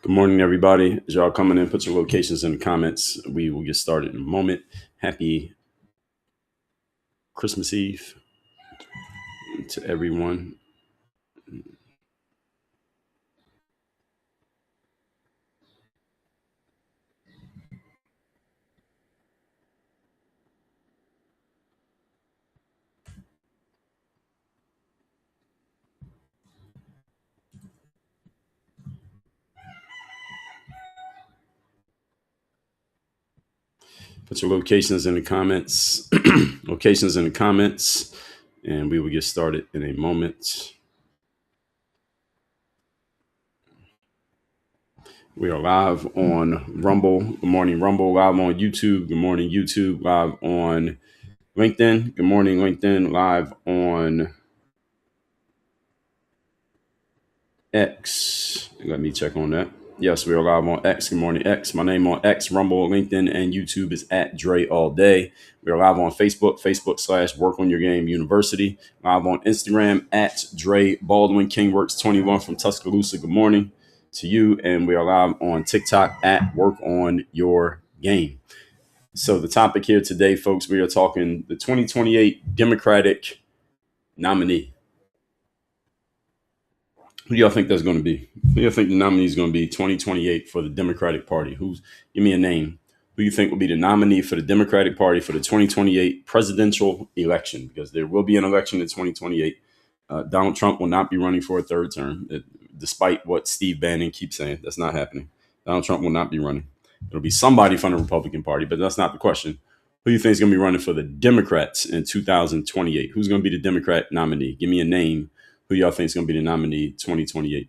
Good morning, everybody. As y'all coming in, put your locations in the comments. We will get started in a moment. Happy Christmas Eve to everyone. Put your locations in the comments. Locations in the comments, and we will get started in a moment. We are live on Rumble. Good morning, Rumble. Live on YouTube. Good morning, YouTube. Live on LinkedIn. Good morning, LinkedIn. Live on X. Let me check on that. Yes, we are live on X. Good morning, X. My name on X, Rumble, LinkedIn, and YouTube is at Dre All Day. We are live on Facebook, Facebook/Work on Your Game University. Live on Instagram at Dre Baldwin, KingWorks21 from Tuscaloosa. Good morning to you. And we are live on TikTok at Work on Your Game. So the topic here today, folks, we are talking the 2028 Democratic nominee. Who do y'all think that's going to be? Who do you think the nominee is going to be 2028 for the Democratic Party? Give me a name. Who you think will be the nominee for the Democratic Party for the 2028 presidential election? Because there will be an election in 2028. Donald Trump will not be running for a third term, despite what Steve Bannon keeps saying. That's not happening. Donald Trump will not be running. It'll be somebody from the Republican Party, but that's not the question. Who do you think is going to be running for the Democrats in 2028? Who's going to be the Democrat nominee? Give me a name. Who y'all think is going to be the nominee 2028?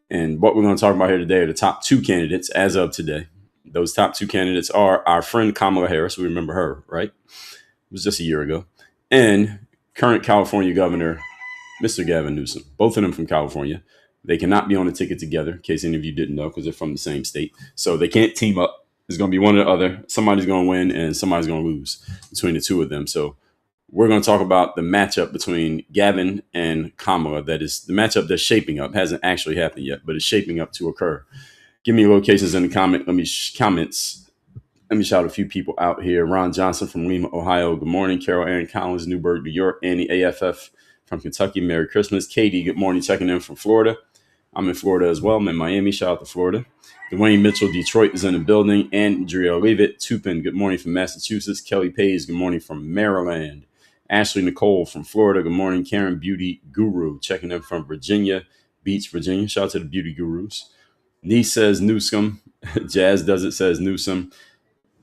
And what we're going to talk about here today are the top two candidates as of today. Those top two candidates are our friend Kamala Harris. We remember her, right? It was just a year ago. And current California Governor, Mr. Gavin Newsom. Both of them from California. They cannot be on a ticket together, in case any of you didn't know, because they're from the same state. So they can't team up. It's going to be one or the other. Somebody's going to win and somebody's going to lose between the two of them. So we're going to talk about the matchup between Gavin and Kamala. That is the matchup that's shaping up. Hasn't actually happened yet, but it's shaping up to occur. Give me locations in the comments. Let me shout a few people out here. Ron Johnson from Lima, Ohio. Good morning. Carol Aaron Collins, Newburgh, New York. Annie AFF from Kentucky. Merry Christmas. Katie, good morning. Checking in from Florida. I'm in Florida as well. I'm in Miami. Shout out to Florida. Dwayne Mitchell, Detroit is in the building. Andrea Leavitt, Tupin, good morning from Massachusetts. Kelly Page, good morning from Maryland. Ashley Nicole from Florida. Good morning. Karen Beauty Guru checking in from Virginia Beach, Virginia. Shout out to the Beauty Gurus. Nee says Newsom. Jazz does it, says Newsom.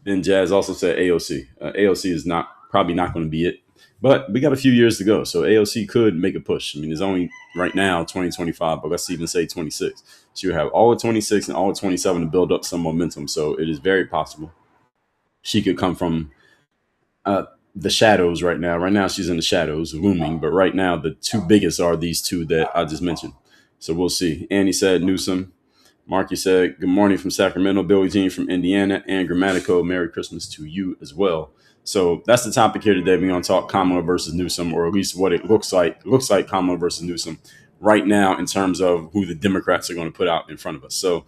Then Jazz also said AOC. AOC is probably not going to be it. But we got a few years to go. So AOC could make a push. I mean, it's only right now 2025, but let's even say 26. She'll have all of 26 and all of 27 to build up some momentum. So it is very possible she could come from the shadows right now. Right now, she's in the shadows, looming. But right now, the two biggest are these two that I just mentioned. So we'll see. Annie said Newsom. Marky said, good morning from Sacramento. Billie Jean from Indiana. And Grammatico, Merry Christmas to you as well. So that's the topic here today. We're going to talk Kamala versus Newsom, or at least what it looks like. It looks like Kamala versus Newsom right now in terms of who the Democrats are going to put out in front of us. So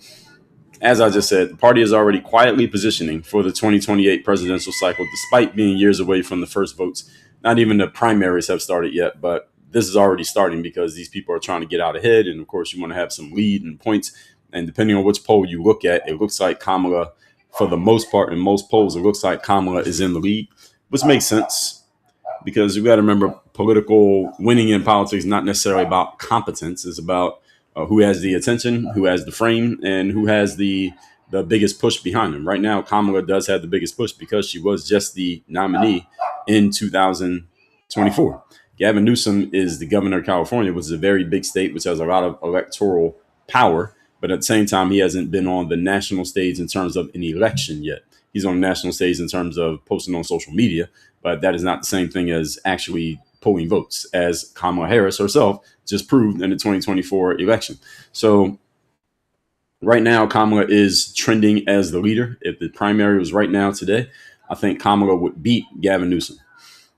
as I just said, the party is already quietly positioning for the 2028 presidential cycle, despite being years away from the first votes. Not even the primaries have started yet, but this is already starting because these people are trying to get out ahead. And of course, you want to have some lead and points. And depending on which poll you look at, it looks like Kamala, for the most part, in most polls, it looks like Kamala is in the lead, which makes sense because you got to remember political winning in politics is not necessarily about competence. It's about who has the attention, who has the frame, and who has the biggest push behind them. Right now, Kamala does have the biggest push because she was just the nominee in 2024. Gavin Newsom is the governor of California, which is a very big state, which has a lot of electoral power. But at the same time, he hasn't been on the national stage in terms of an election yet. He's on the national stage in terms of posting on social media, but that is not the same thing as actually polling votes, as Kamala Harris herself just proved in the 2024 election. So right now, Kamala is trending as the leader. If the primary was right now today, I think Kamala would beat Gavin Newsom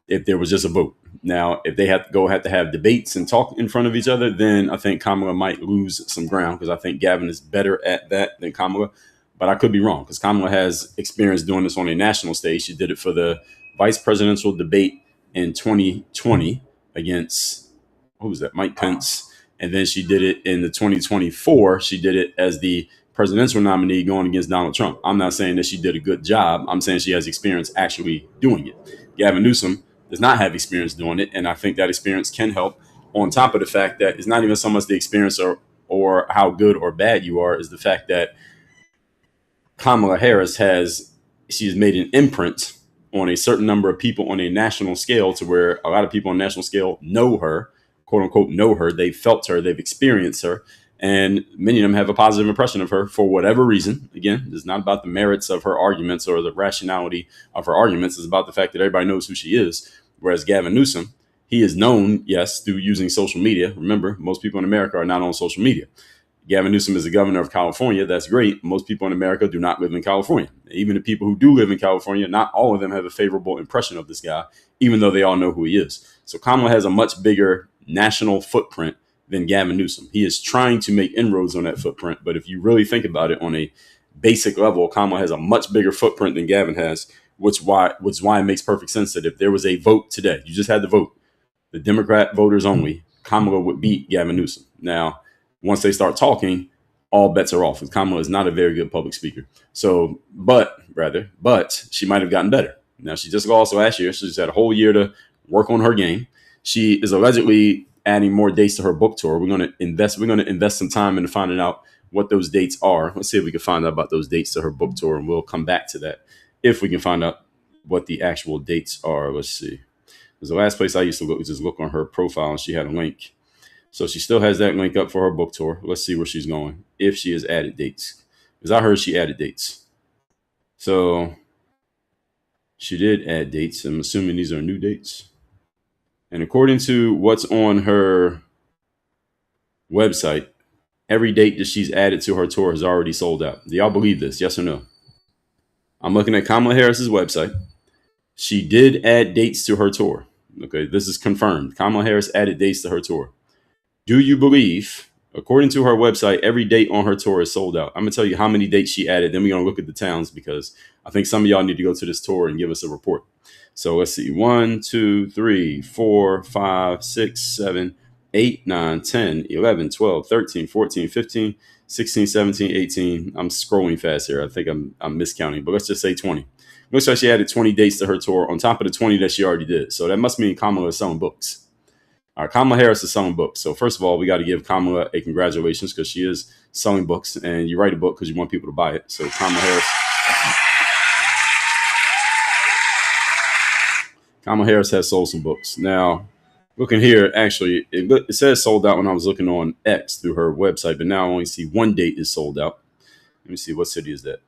if there was just a vote. Now, if they have to have debates and talk in front of each other, then I think Kamala might lose some ground because I think Gavin is better at that than Kamala. But I could be wrong because Kamala has experience doing this on a national stage. She did it for the vice presidential debate in 2020 against, who was that, Mike Pence. And then she did it in the 2024. She did it as the presidential nominee going against Donald Trump. I'm not saying that she did a good job. I'm saying she has experience actually doing it. Gavin Newsom does not have experience doing it. And I think that experience can help, on top of the fact that it's not even so much the experience or how good or bad you are, is the fact that Kamala Harris she's made an imprint on a certain number of people on a national scale to where a lot of people on a national scale know her, quote unquote, know her. They've felt her, they've experienced her. And many of them have a positive impression of her for whatever reason. Again, it's not about the merits of her arguments or the rationality of her arguments. It's about the fact that everybody knows who she is. Whereas Gavin Newsom, he is known, yes, through using social media. Remember, most people in America are not on social media. Gavin Newsom is the governor of California. That's great. Most people in America do not live in California. Even the people who do live in California, not all of them have a favorable impression of this guy, even though they all know who he is. So Kamala has a much bigger national footprint than Gavin Newsom. He is trying to make inroads on that footprint. But if you really think about it on a basic level, Kamala has a much bigger footprint than Gavin has, which is why it makes perfect sense that if there was a vote today, you just had the vote, the Democrat voters only, Kamala would beat Gavin Newsom. Now, once they start talking, all bets are off. Kamala is not a very good public speaker. So, but she might have gotten better. Now, she just lost last year. She's had a whole year to work on her game. She is allegedly adding more dates to her book tour. We're going to invest some time into finding out what those dates are. Let's see if we can find out about those dates to her book tour, and we'll come back to that if we can find out what the actual dates are. Let's see. Because the last place I used to look on her profile, and she had a link. So she still has that link up for her book tour. Let's see where she's going, if she has added dates. Because I heard she added dates. So she did add dates. I'm assuming these are new dates. And according to what's on her website, every date that she's added to her tour has already sold out. Do y'all believe this? Yes or no? I'm looking at Kamala Harris's website. She did add dates to her tour. Okay, this is confirmed. Kamala Harris added dates to her tour. Do you believe, according to her website, every date on her tour is sold out? I'm going to tell you how many dates she added. Then we're going to look at the towns because I think some of y'all need to go to this tour and give us a report. So let's see. 1, 2, 3, 4, 5, 6, 7, 8, 9, 10, 11, 12, 13, 14, 15, 16, 17, 18. I'm scrolling fast here. I think I'm miscounting, but let's just say 20. Looks like she added 20 dates to her tour on top of the 20 that she already did. So that must mean Kamala is selling books. All right, Kamala Harris is selling books. So first of all, we got to give Kamala a congratulations because she is selling books, and you write a book because you want people to buy it. So Kamala Harris has sold some books. Now, looking here, actually, it says sold out when I was looking on X through her website, but now I only see one date is sold out. Let me see, what city is that?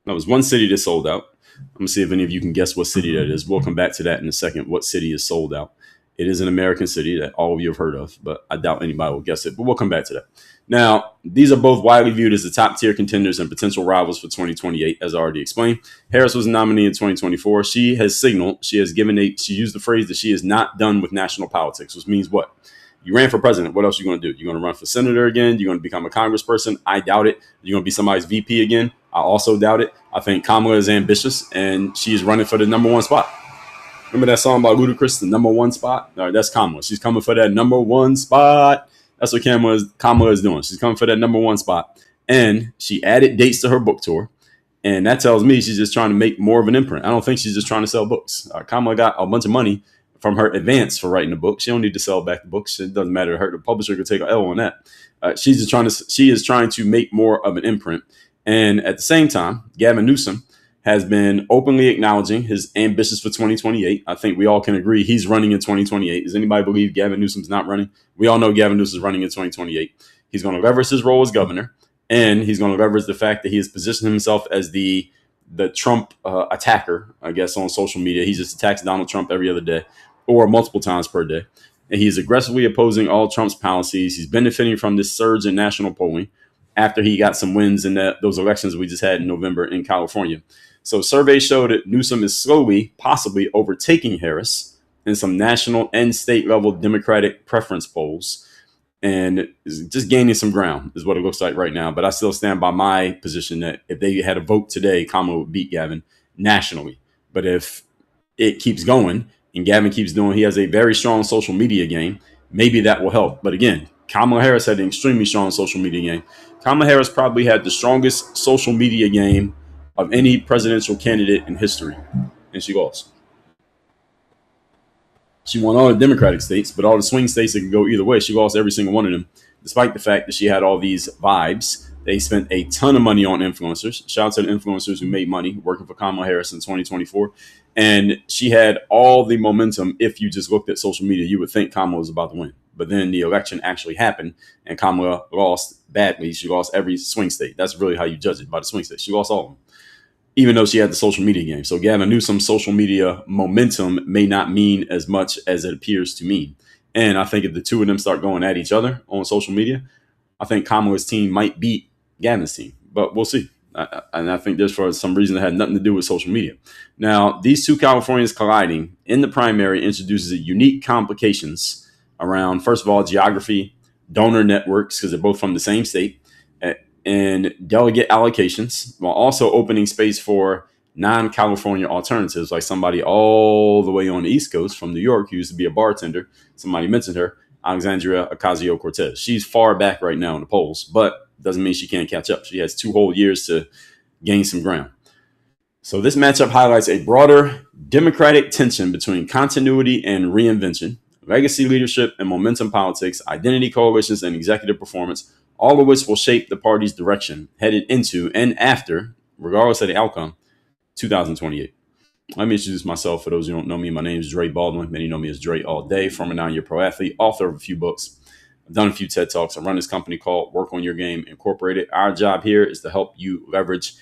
That was one city that sold out. I'm going to see if any of you can guess what city that is. We'll come back to that in a second, what city is sold out. It is an American city that all of you have heard of, but I doubt anybody will guess it. But we'll come back to that. Now, these are both widely viewed as the top tier contenders and potential rivals for 2028, as I already explained. Harris was a nominee in 2024. She has signaled, she used the phrase that she is not done with national politics, which means what? You ran for president. What else are you going to do? You're going to run for senator again? You're going to become a congressperson? I doubt it. You're going to be somebody's VP again? I also doubt it. I think Kamala is ambitious, and she is running for the number one spot. Remember that song by Ludacris, the number one spot? All right, that's Kamala. She's coming for that number one spot. That's what Kamala is doing. She's coming for that number one spot. And she added dates to her book tour. And that tells me she's just trying to make more of an imprint. I don't think she's just trying to sell books. Kamala got a bunch of money from her advance for writing a book. She don't need to sell back the books. It doesn't matter to her. The publisher could take an L on that. She is trying to make more of an imprint. And at the same time, Gavin Newsom has been openly acknowledging his ambitions for 2028. I think we all can agree he's running in 2028. Does anybody believe Gavin Newsom's not running? We all know Gavin Newsom's running in 2028. He's going to leverage his role as governor, and he's going to leverage the fact that he has positioned himself as the Trump attacker, I guess, on social media. He just attacks Donald Trump every other day or multiple times per day. And he's aggressively opposing all Trump's policies. He's benefiting from this surge in national polling after he got some wins in those elections we just had in November in California. So surveys show that Newsom is slowly, possibly overtaking Harris in some national and state level Democratic preference polls, and is just gaining some ground is what it looks like right now. But I still stand by my position that if they had a vote today, Kamala would beat Gavin nationally. But if it keeps going and Gavin keeps doing, he has a very strong social media game, maybe that will help. But again, Kamala Harris had an extremely strong social media game. Kamala Harris probably had the strongest social media game of any presidential candidate in history, and she lost. She won all the Democratic states, but all the swing states that could go either way, she lost every single one of them, despite the fact that she had all these vibes. They spent a ton of money on influencers. Shout out to the influencers who made money working for Kamala Harris in 2024. And she had all the momentum. If you just looked at social media, you would think Kamala was about to win. But then the election actually happened, and Kamala lost badly. She lost every swing state. That's really how you judge it, by the swing states. She lost all of them, even though she had the social media game. So Gavin Newsom's social media momentum may not mean as much as it appears to mean. And I think if the two of them start going at each other on social media, I think Kamala's team might beat Gavin's team. But we'll see. And I think there's for some reason that had nothing to do with social media. Now, these two Californians colliding in the primary introduces unique complications around, first of all, geography, donor networks, because they're both from the same state, and delegate allocations, while also opening space for non-California alternatives, like somebody all the way on the East Coast from New York who used to be a bartender. Somebody mentioned her, Alexandria Ocasio-Cortez. She's far back right now in the polls, but doesn't mean she can't catch up. She has 2 whole years to gain some ground. So this matchup highlights a broader Democratic tension between continuity and reinvention, legacy leadership and momentum politics, identity coalitions, and executive performance, all of which will shape the party's direction headed into and after, regardless of the outcome, 2028. Let me introduce myself. For those who don't know me, my name is Dre Baldwin. Many know me as Dre all day, former 9-year pro athlete, author of a few books. I've done a few TED Talks. I run this company called Work on Your Game Incorporated. Our job here is to help you leverage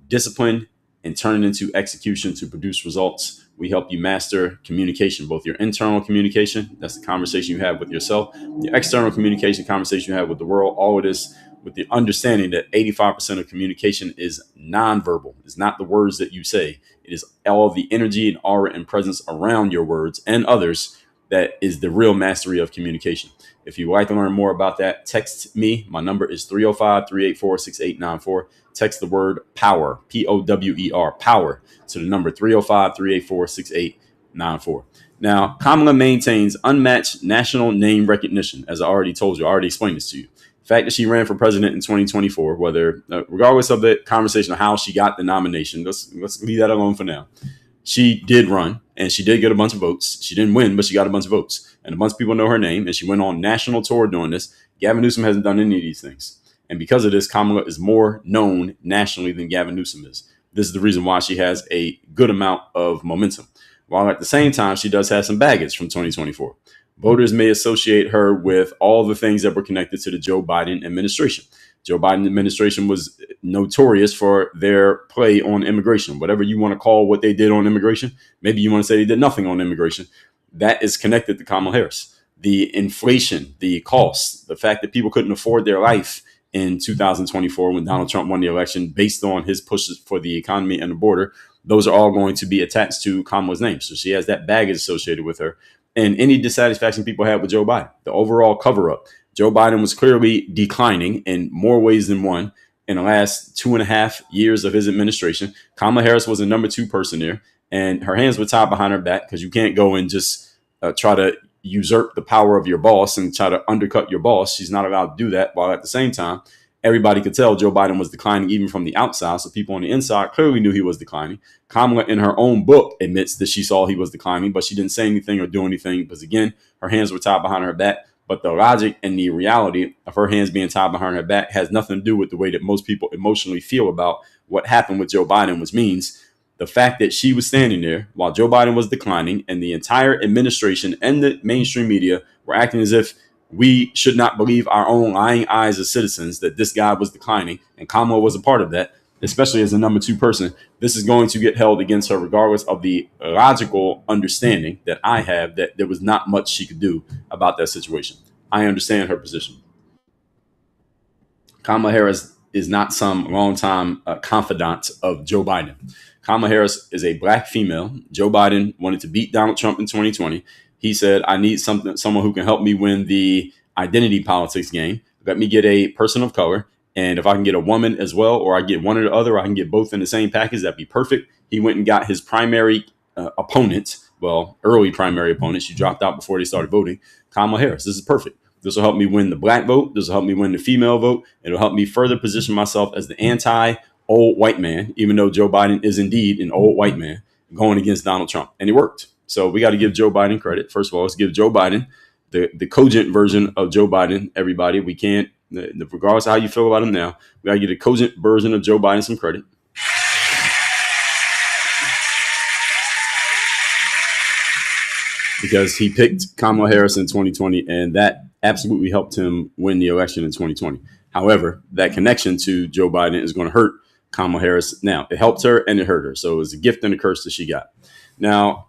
discipline and turn it into execution to produce results. We help you master communication, both your internal communication, that's the conversation you have with yourself, your external communication, conversation you have with the world, all of this with the understanding that 85% of communication is nonverbal. It's not the words that you say. It is all of the energy and aura and presence around your words and others that is the real mastery of communication. If you'd like to learn more about that, text me. My number is 305-384-6894. Text the word POWER, POWER, POWER, to the number 305-384-6894. Now, Kamala maintains unmatched national name recognition, as I already told you. I already explained this to you. The fact that she ran for president in 2024, regardless of the conversation of how she got the nomination, let's leave that alone for now. She did run, and she did get a bunch of votes. She didn't win, but she got a bunch of votes. And a bunch of people know her name, and she went on national tour doing this. Gavin Newsom hasn't done any of these things. And because of this, Kamala is more known nationally than Gavin Newsom is. This is the reason why she has a good amount of momentum. While at the same time, she does have some baggage from 2024. Voters may associate her with all the things that were connected to the Joe Biden administration. Joe Biden administration was notorious for their play on immigration. Whatever you want to call what they did on immigration, maybe you want to say they did nothing on immigration. that is connected to Kamala Harris. The inflation, the costs, the fact that people couldn't afford their life in 2024 when Donald Trump won the election based on his pushes for the economy and the border, those are all going to be attached to Kamala's name. So she has that baggage associated with her. And any dissatisfaction people had with Joe Biden, the overall cover up. Joe Biden was clearly declining in more ways than one in the last 2.5 years of his administration. Kamala Harris was the number 2 person there, and her hands were tied behind her back because you can't go and just try to usurp the power of your boss and try to undercut your boss. She's not allowed to do that, while at the same time, everybody could tell Joe Biden was declining even from the outside. So people on the inside clearly knew he was declining. Kamala, in her own book, admits that she saw he was declining, but she didn't say anything or do anything because, again, her hands were tied behind her back. But the logic and the reality of her hands being tied behind her back has nothing to do with the way that most people emotionally feel about what happened with Joe Biden, which means the fact that she was standing there while Joe Biden was declining and the entire administration and the mainstream media were acting as if we should not believe our own lying eyes as citizens that this guy was declining, and Kamala was a part of that, especially as the number 2 person. This is going to get held against her regardless of the logical understanding that I have that there was not much she could do about that situation. I understand her position. Kamala Harris is not some longtime confidant of Joe Biden. Kamala Harris is a black female. Joe Biden wanted to beat Donald Trump in 2020. He said, I need someone who can help me win the identity politics game. Let me get a person of color. And if I can get a woman as well, or I get one or the other, I can get both in the same package, that'd be perfect. He went and got his primary opponent, early primary opponent. She dropped out before they started voting. Kamala Harris. This is perfect. This will help me win the black vote. This will help me win the female vote. It'll help me further position myself as the anti-old white man, even though Joe Biden is indeed an old white man going against Donald Trump. And it worked. So we got to give Joe Biden credit. First of all, let's give Joe Biden the cogent version of Joe Biden. Everybody, we can't, regardless of how you feel about him now, we got to give the cogent version of Joe Biden some credit. Because he picked Kamala Harris in 2020, and that absolutely helped him win the election in 2020. However, that connection to Joe Biden is going to hurt Kamala Harris now. It helped her and it hurt her. So it was a gift and a curse that she got. Now,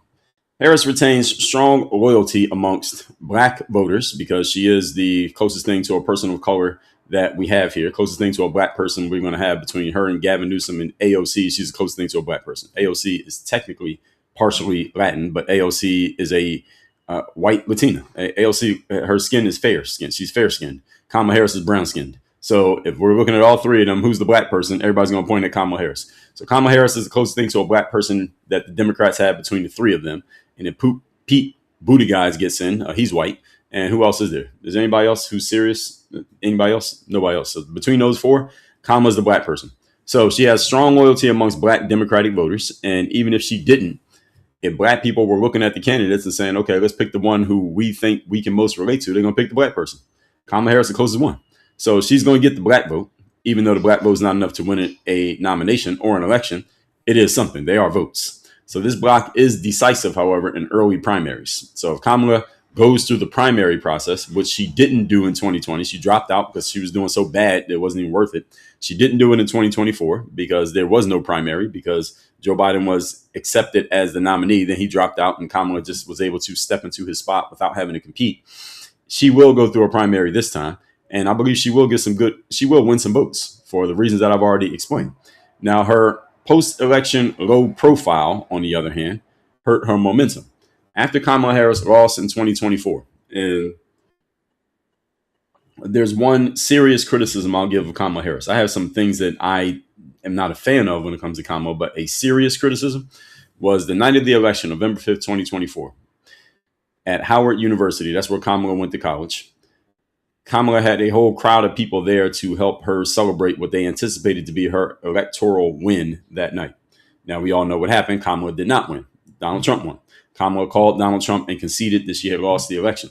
Harris retains strong loyalty amongst black voters because she is the closest thing to a person of color that we have here, closest thing to a black person we're going to have between her and Gavin Newsom and AOC. She's the closest thing to a black person. AOC is technically partially Latin, but AOC is a white Latina. AOC, her skin is fair skin. She's fair skinned. Kamala Harris is brown skinned. So if we're looking at all three of them, who's the black person? Everybody's going to point at Kamala Harris. So Kamala Harris is the closest thing to a black person that the Democrats have between the three of them. And if Pete Buttigieg gets in, he's white. And who else is there? Is anybody else who's serious? Anybody else? Nobody else. So between those four, Kamala's the black person. So she has strong loyalty amongst black Democratic voters. And even if she didn't, if black people were looking at the candidates and saying, okay, let's pick the one who we think we can most relate to, they're going to pick the black person. Kamala Harris is the closest one. So she's going to get the black vote, even though the black vote is not enough to win a nomination or an election. It is something. They are votes. So this block is decisive, however, in early primaries. So if Kamala goes through the primary process, which she didn't do in 2020, she dropped out because she was doing so bad it wasn't even worth it. She didn't do it in 2024 because there was no primary, because Joe Biden was accepted as the nominee. Then he dropped out and Kamala just was able to step into his spot without having to compete. She will go through a primary this time. And I believe she will win some votes for the reasons that I've already explained. Now, her post-election low profile, on the other hand, hurt her momentum. After Kamala Harris lost in 2024, and there's one serious criticism I'll give of Kamala Harris. I have some things that I am not a fan of when it comes to Kamala, but a serious criticism was the night of the election, November 5th, 2024, at Howard University. That's where Kamala went to college. Kamala had a whole crowd of people there to help her celebrate what they anticipated to be her electoral win that night. Now, we all know what happened. Kamala did not win. Donald Trump won. Kamala called Donald Trump and conceded that she had lost the election.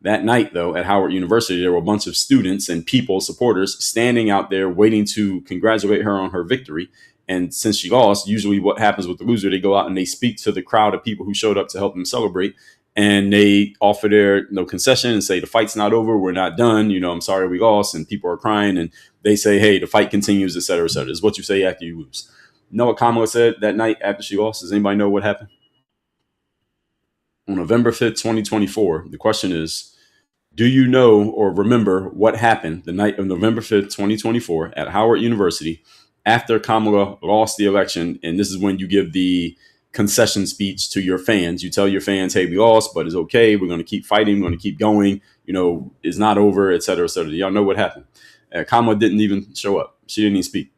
That night, though, at Howard University, there were a bunch of students and people, supporters, standing out there waiting to congratulate her on her victory. And since she lost, usually what happens with the loser, they go out and they speak to the crowd of people who showed up to help them celebrate. And they offer their concession and say, the fight's not over. We're not done. I'm sorry we lost. And people are crying. And they say, hey, the fight continues, et cetera, et cetera. It's what you say after you lose. You know what Kamala said that night after she lost? Does anybody know what happened? on November 5th, 2024. The question is, do you know or remember what happened the night of November 5th, 2024 at Howard University after Kamala lost the election? And this is when you give the concession speech to your fans. You tell your fans, hey, we lost, but it's okay. We're going to keep fighting. We're going to keep going. It's not over, et cetera, et cetera. Y'all know what happened. Kamala didn't even show up. She didn't even speak.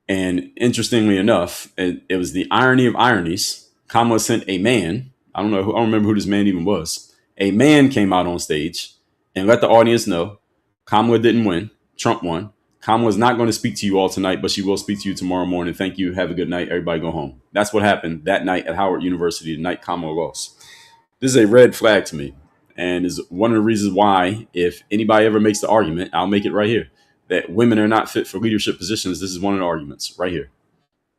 And interestingly enough, it was the irony of ironies. Kamala sent a man. I don't remember who this man even was. A man came out on stage and let the audience know Kamala didn't win. Trump won. Kamala's not going to speak to you all tonight, but she will speak to you tomorrow morning. Thank you. Have a good night. Everybody go home. That's what happened that night at Howard University, the night Kamala lost. This is a red flag to me, and is one of the reasons why, if anybody ever makes the argument, I'll make it right here, that women are not fit for leadership positions. This is one of the arguments right here,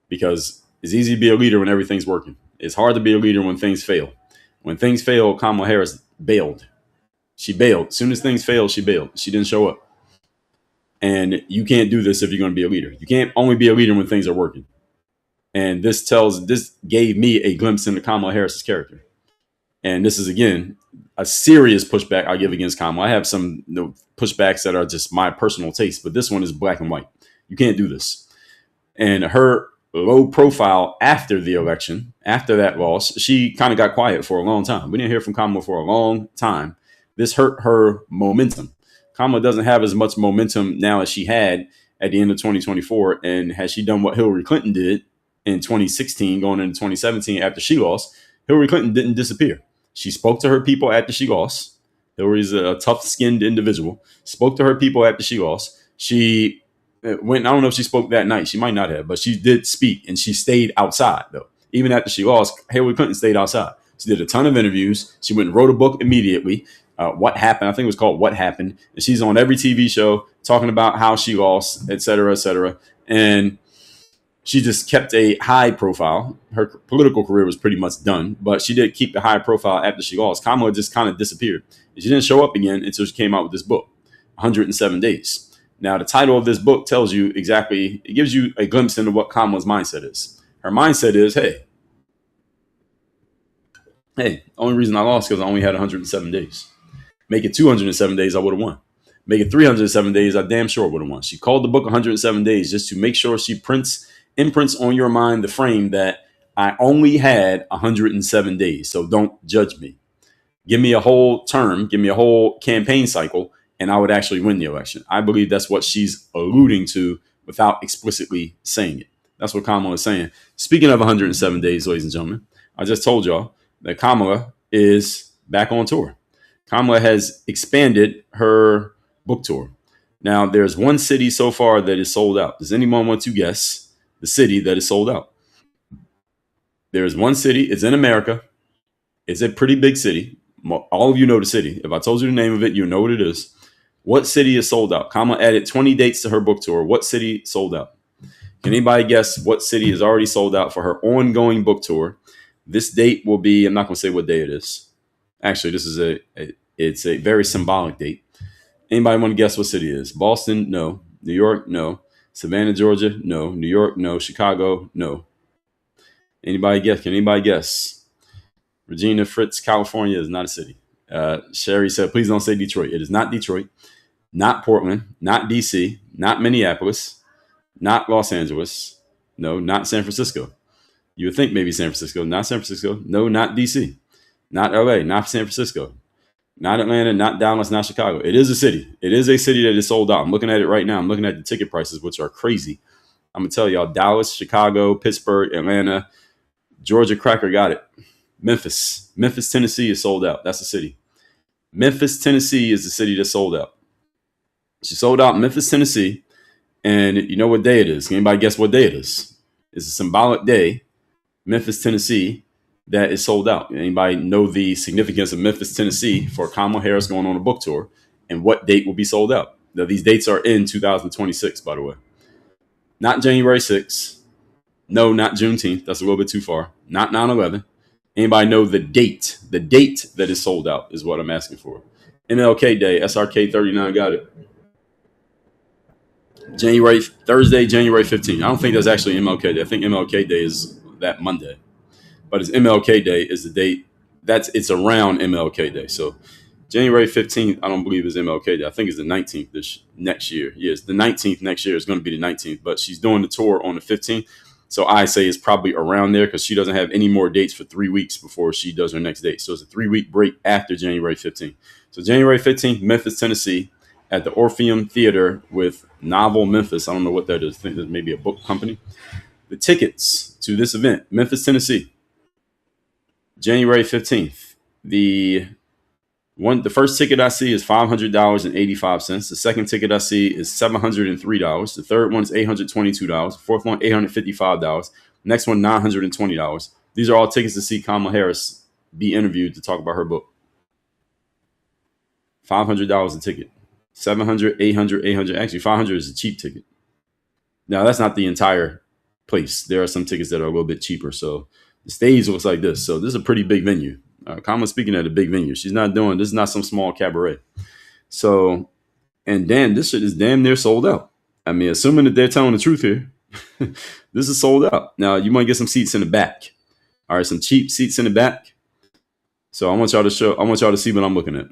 because it's easy to be a leader when everything's working. It's hard to be a leader when things fail. When things fail, Kamala Harris bailed. She bailed. As soon as things failed, she bailed. She didn't show up. And you can't do this if you're going to be a leader. You can't only be a leader when things are working. And this gave me a glimpse into Kamala Harris's character. And this is, again, a serious pushback I give against Kamala. I have some pushbacks that are just my personal taste, but this one is black and white. You can't do this. And her low profile after the election, after that loss, she kind of got quiet for a long time. We didn't hear from Kamala for a long time. This hurt her momentum. Kamala doesn't have as much momentum now as she had at the end of 2024. And has she done what Hillary Clinton did in 2016, going into 2017 after she lost? Hillary Clinton didn't disappear. She spoke to her people after she lost. Hillary's a tough-skinned individual. Spoke to her people after she lost. She went, I don't know if she spoke that night. She might not have, but she did speak, and she stayed outside, though. Even after she lost, Hillary Clinton stayed outside. She did a ton of interviews. She went and wrote a book immediately. What Happened? I think it was called What Happened. And she's on every TV show talking about how she lost, et cetera, et cetera. And she just kept a high profile. Her political career was pretty much done, but she did keep the high profile after she lost. Kamala just kind of disappeared. She didn't show up again until she came out with this book, 107 Days. Now, the title of this book tells you exactly, it gives you a glimpse into what Kamala's mindset is. Her mindset is, hey, only reason I lost because I only had 107 days. Make it 207 days, I would have won. Make it 307 days, I damn sure would have won. She called the book 107 Days just to make sure she imprints on your mind the frame that I only had 107 days. So don't judge me. Give me a whole term, give me a whole campaign cycle, and I would actually win the election. I believe that's what she's alluding to without explicitly saying it. That's what Kamala is saying. Speaking of 107 days, ladies and gentlemen, I just told y'all that Kamala is back on tour. Kamala has expanded her book tour. Now, there's one city so far that is sold out. Does anyone want to guess the city that is sold out? There's one city. It's in America. It's a pretty big city. All of you know the city. If I told you the name of it, you know what it is. What city is sold out? Kamala added 20 dates to her book tour. What city sold out? Can anybody guess what city is already sold out for her ongoing book tour? This date will be, I'm not going to say what day it is. Actually, this is it's a very symbolic date. Anybody want to guess what city it is? Boston? No. New York? No. Savannah, Georgia? No. New York? No. Chicago? No. Anybody guess? Can anybody guess? Regina Fritz, California is not a city. Sherry said, please don't say Detroit. It is not Detroit, not Portland, not DC, not Minneapolis, not Los Angeles. No, not San Francisco. You would think maybe San Francisco, not San Francisco. No, not DC, not LA, not San Francisco, not Atlanta, not Dallas, not Chicago. It is a city. It is a city that is sold out. I'm looking at it right now. I'm looking at the ticket prices, which are crazy. I'm going to tell y'all, Dallas, Chicago, Pittsburgh, Atlanta, Georgia Cracker got it. Memphis, Tennessee is sold out. That's the city. Memphis, Tennessee is the city that sold out. She sold out Memphis, Tennessee. And you know what day it is? Can anybody guess what day it is? It's a symbolic day, Memphis, Tennessee, that is sold out. Anybody know the significance of Memphis, Tennessee for Kamala Harris going on a book tour, and what date will be sold out? Now, these dates are in 2026, by the way. Not January 6th. No, not Juneteenth. That's a little bit too far. Not 9/11. Anybody know the date? The date that is sold out is what I'm asking for. MLK Day, SRK 39 got it. Thursday, January 15th. I don't think that's actually MLK Day. I think MLK Day is that Monday. But it's MLK Day is the date it's around MLK Day. So January 15th, I don't believe is MLK Day. I think it's the 19th this next year. Yes, the 19th next year is going to be the 19th, but she's doing the tour on the 15th. So I say it's probably around there because she doesn't have any more dates for 3 weeks before she does her next date. So it's a 3-week break after January 15th. So January 15th, Memphis, Tennessee, at the Orpheum Theater with Novel Memphis. I don't know what that is. I think there's maybe a book company. The tickets to this event, Memphis, Tennessee, January 15th. The first ticket I see is $500.85. The second ticket I see is $703. The third one is $822. The fourth one, $855. Next one, $920. These are all tickets to see Kamala Harris be interviewed to talk about her book. $500 a ticket. $700, $800, $800. Actually, $500 is a cheap ticket. Now, that's not the entire place. There are some tickets that are a little bit cheaper. So the stage looks like this. So this is a pretty big venue. Kamala's speaking at a big venue. She's not doing, this is not some small cabaret. So, and damn, this shit is damn near sold out. I mean, assuming that they're telling the truth here, this is sold out. Now, you might get some seats in the back. All right, some cheap seats in the back. So I want y'all to see what I'm looking at.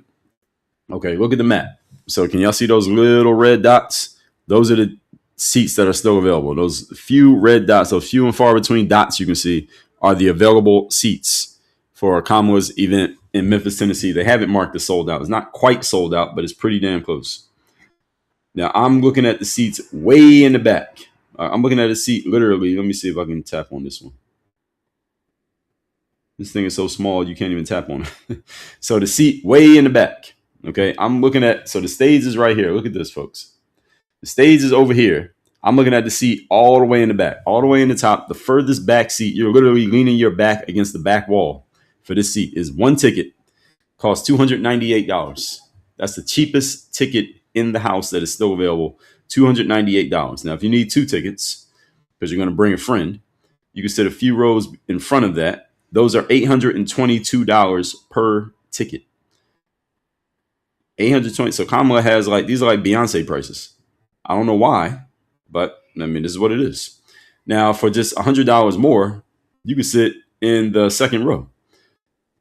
Okay, look at the map. So can y'all see those little red dots? Those are the seats that are still available. Those few red dots, those few and far between dots you can see are the available seats for Kamala's event in Memphis, Tennessee. They have it marked as sold out. It's not quite sold out, but it's pretty damn close. Now, I'm looking at the seats way in the back. I'm looking at a seat literally. Let me see if I can tap on this one. This thing is so small, you can't even tap on it. So the seat way in the back. Okay, I'm looking at, so the stage is right here. Look at this, folks. The stage is over here. I'm looking at the seat all the way in the back, all the way in the top, the furthest back seat. You're literally leaning your back against the back wall for this seat. Is one ticket, costs $298. That's the cheapest ticket in the house that is still available, $298. Now, if you need 2 tickets, because you're going to bring a friend, you can sit a few rows in front of that. Those are $822 per ticket. 820. So Kamala has these are like Beyonce prices. I don't know why, but I mean, this is what it is. Now, for just $100 more, you can sit in the second row.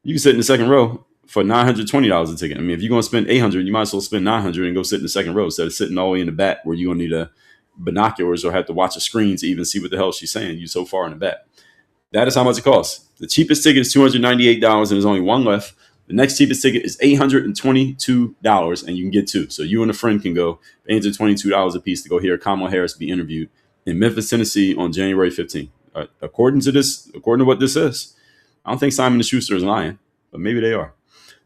You can sit in the second row for $920 a ticket. I mean, if you're going to spend $800, you might as well spend $900 and go sit in the second row instead of sitting all the way in the back where you're going to need binoculars or have to watch a screen to even see what the hell she's saying. You're so far in the back. That is how much it costs. The cheapest ticket is $298 and there's only one left. The next cheapest ticket is $822 and you can get 2. So you and a friend can go $822 a piece to go hear Kamala Harris be interviewed in Memphis, Tennessee on January 15th. According to what this says, I don't think Simon & Schuster is lying, but maybe they are.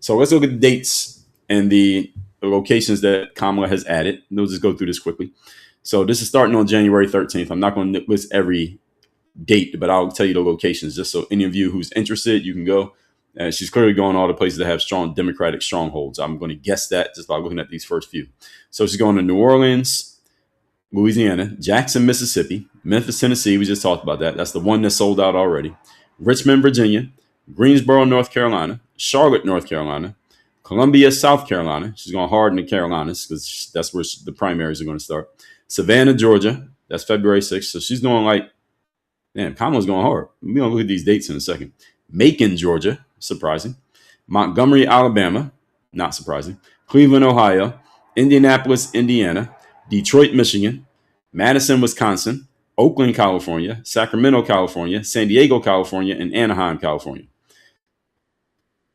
So let's look at the dates and the locations that Kamala has added. We'll just go through this quickly. So this is starting on January 13th. I'm not going to list every date, but I'll tell you the locations just so any of you who's interested, you can go. She's clearly going all the places that have strong Democratic strongholds. I'm going to guess that just by looking at these first few. So she's going to New Orleans, Louisiana, Jackson, Mississippi, Memphis, Tennessee. We just talked about that. That's the one that's sold out already. Richmond, Virginia, Greensboro, North Carolina, Charlotte, North Carolina, Columbia, South Carolina. She's going hard in the Carolinas because that's where the primaries are going to start. Savannah, Georgia. That's February 6th. So she's going Kamala's going hard. We're going to look at these dates in a second. Macon, Georgia. Surprising. Montgomery, Alabama. Not surprising. Cleveland, Ohio. Indianapolis, Indiana. Detroit, Michigan. Madison, Wisconsin. Oakland, California. Sacramento, California. San Diego, California. And Anaheim, California.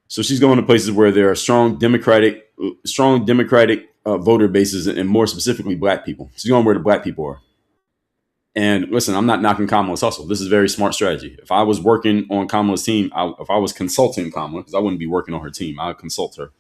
So she's going to places where there are strong Democratic voter bases and more specifically black people. She's going where the black people are. And listen, I'm not knocking Kamala's hustle. This is a very smart strategy. If I was working on Kamala's team, if I was consulting Kamala, because I wouldn't be working on her team, I would consult her.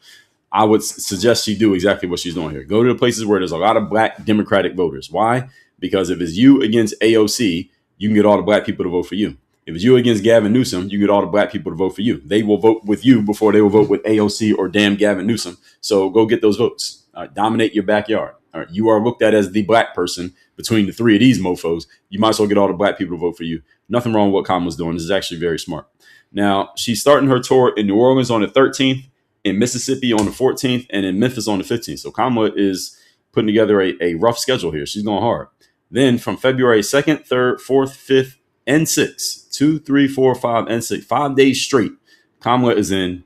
I would suggest she do exactly what she's doing here. Go to the places where there's a lot of black Democratic voters. Why? Because if it's you against AOC, you can get all the black people to vote for you. If it's you against Gavin Newsom, you get all the black people to vote for you. They will vote with you before they will vote with AOC or damn Gavin Newsom. So go get those votes. Dominate your backyard. All right, you are looked at as the black person between the 3 of these mofos. You might as well get all the black people to vote for you. Nothing wrong with what Kamala's doing. This is actually very smart. Now, she's starting her tour in New Orleans on the 13th, in Mississippi on the 14th, and in Memphis on the 15th. So Kamala is putting together a rough schedule here. She's going hard. Then from February 2nd, 3rd, 4th, 5th, and 6th, 2, 3, 4, 5, and 6, 5 days straight, Kamala is in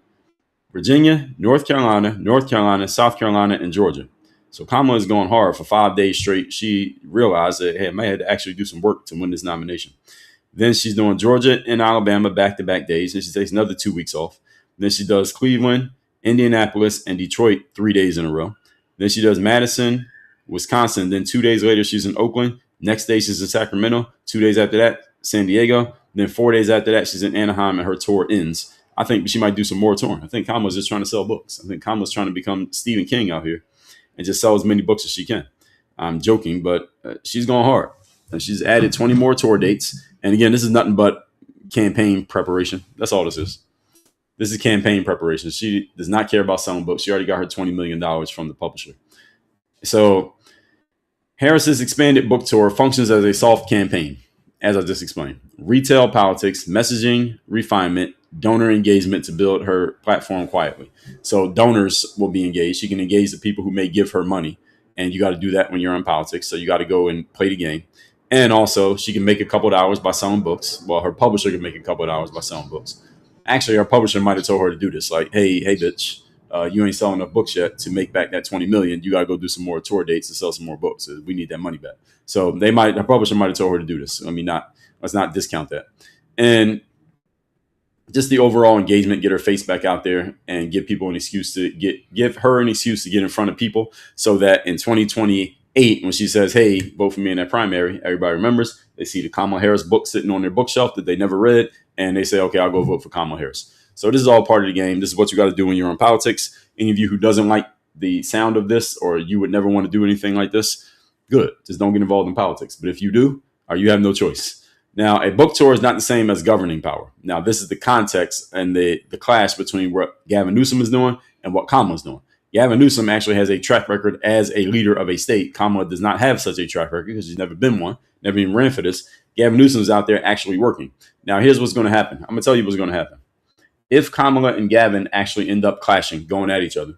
Virginia, North Carolina, South Carolina, and Georgia. So Kamala is going hard for 5 days straight. She realized that, hey, I may have to actually do some work to win this nomination. Then she's doing Georgia and Alabama back-to-back days. And she takes another 2 weeks off. Then she does Cleveland, Indianapolis, and Detroit 3 days in a row. Then she does Madison, Wisconsin. Then 2 days later, she's in Oakland. Next day, she's in Sacramento. 2 days after that, San Diego. Then 4 days after that, she's in Anaheim, and her tour ends. I think she might do some more touring. I think Kamala's just trying to sell books. I think Kamala's trying to become Stephen King out here and just sell as many books as she can. I'm joking, but she's going hard. And she's added 20 more tour dates. And again, this is nothing but campaign preparation. That's all this is. This is campaign preparation. She does not care about selling books. She already got her $20 million from the publisher. So Harris's expanded book tour functions as a soft campaign, as I just explained. Retail politics, messaging, refinement, donor engagement to build her platform quietly. So donors will be engaged. She can engage the people who may give her money. And you got to do that when you're in politics. So you got to go and play the game. And also, she can make a couple of dollars by selling books. Well, her publisher can make a couple of dollars by selling books. Actually, her publisher might have told her to do this. Like, hey, bitch, you ain't selling enough books yet to make back that $20 million. You got to go do some more tour dates and sell some more books. We need that money back. So her publisher might have told her to do this. I mean, let's not discount that. And just the overall engagement, get her face back out there and give her an excuse to get in front of people so that in 2028, when she says, hey, vote for me in that primary, everybody remembers. They see the Kamala Harris book sitting on their bookshelf that they never read, and they say, okay, I'll go vote for Kamala Harris. So this is all part of the game. This is what you got to do when you're in politics. Any of you who doesn't like the sound of this, or you would never want to do anything like this, good. Just don't get involved in politics. But if you do, or you have no choice. Now, a book tour is not the same as governing power. Now, this is the context and the clash between what Gavin Newsom is doing and what Kamala's doing. Gavin Newsom actually has a track record as a leader of a state. Kamala does not have such a track record because she's never been one, never even ran for this. Gavin Newsom is out there actually working. Now, here's what's going to happen. I'm going to tell you what's going to happen. If Kamala and Gavin actually end up clashing, going at each other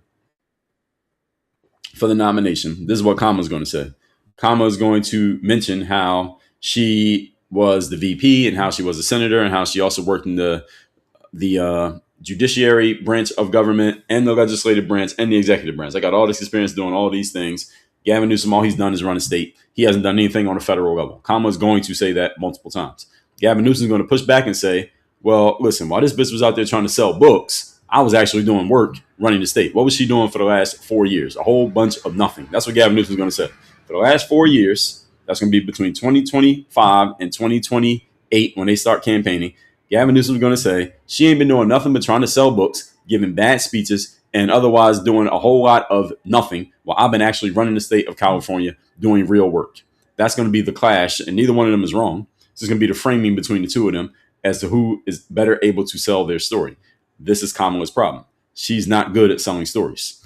for the nomination, this is what Kamala's going to say. Kamala is going to mention how she was the VP and how she was a senator and how she also worked in the judiciary branch of government and the legislative branch and the executive branch. I got all this experience doing all these things. Gavin Newsom, all he's done is run a state. He hasn't done anything on a federal level. Kamala's going to say that multiple times. Gavin Newsom's going to push back and say, well, listen, while this bitch was out there trying to sell books, I was actually doing work running the state. What was she doing for the last 4 years? A whole bunch of nothing. That's what Gavin Newsom's going to say. For the last 4 years, that's going to be between 2025 and 2028 when they start campaigning. Gavin Newsom's going to say she ain't been doing nothing but trying to sell books, giving bad speeches, and otherwise doing a whole lot of nothing while I've been actually running the state of California doing real work. That's going to be the clash, and neither one of them is wrong. This is going to be the framing between the two of them as to who is better able to sell their story. This is Kamala's problem. She's not good at selling stories.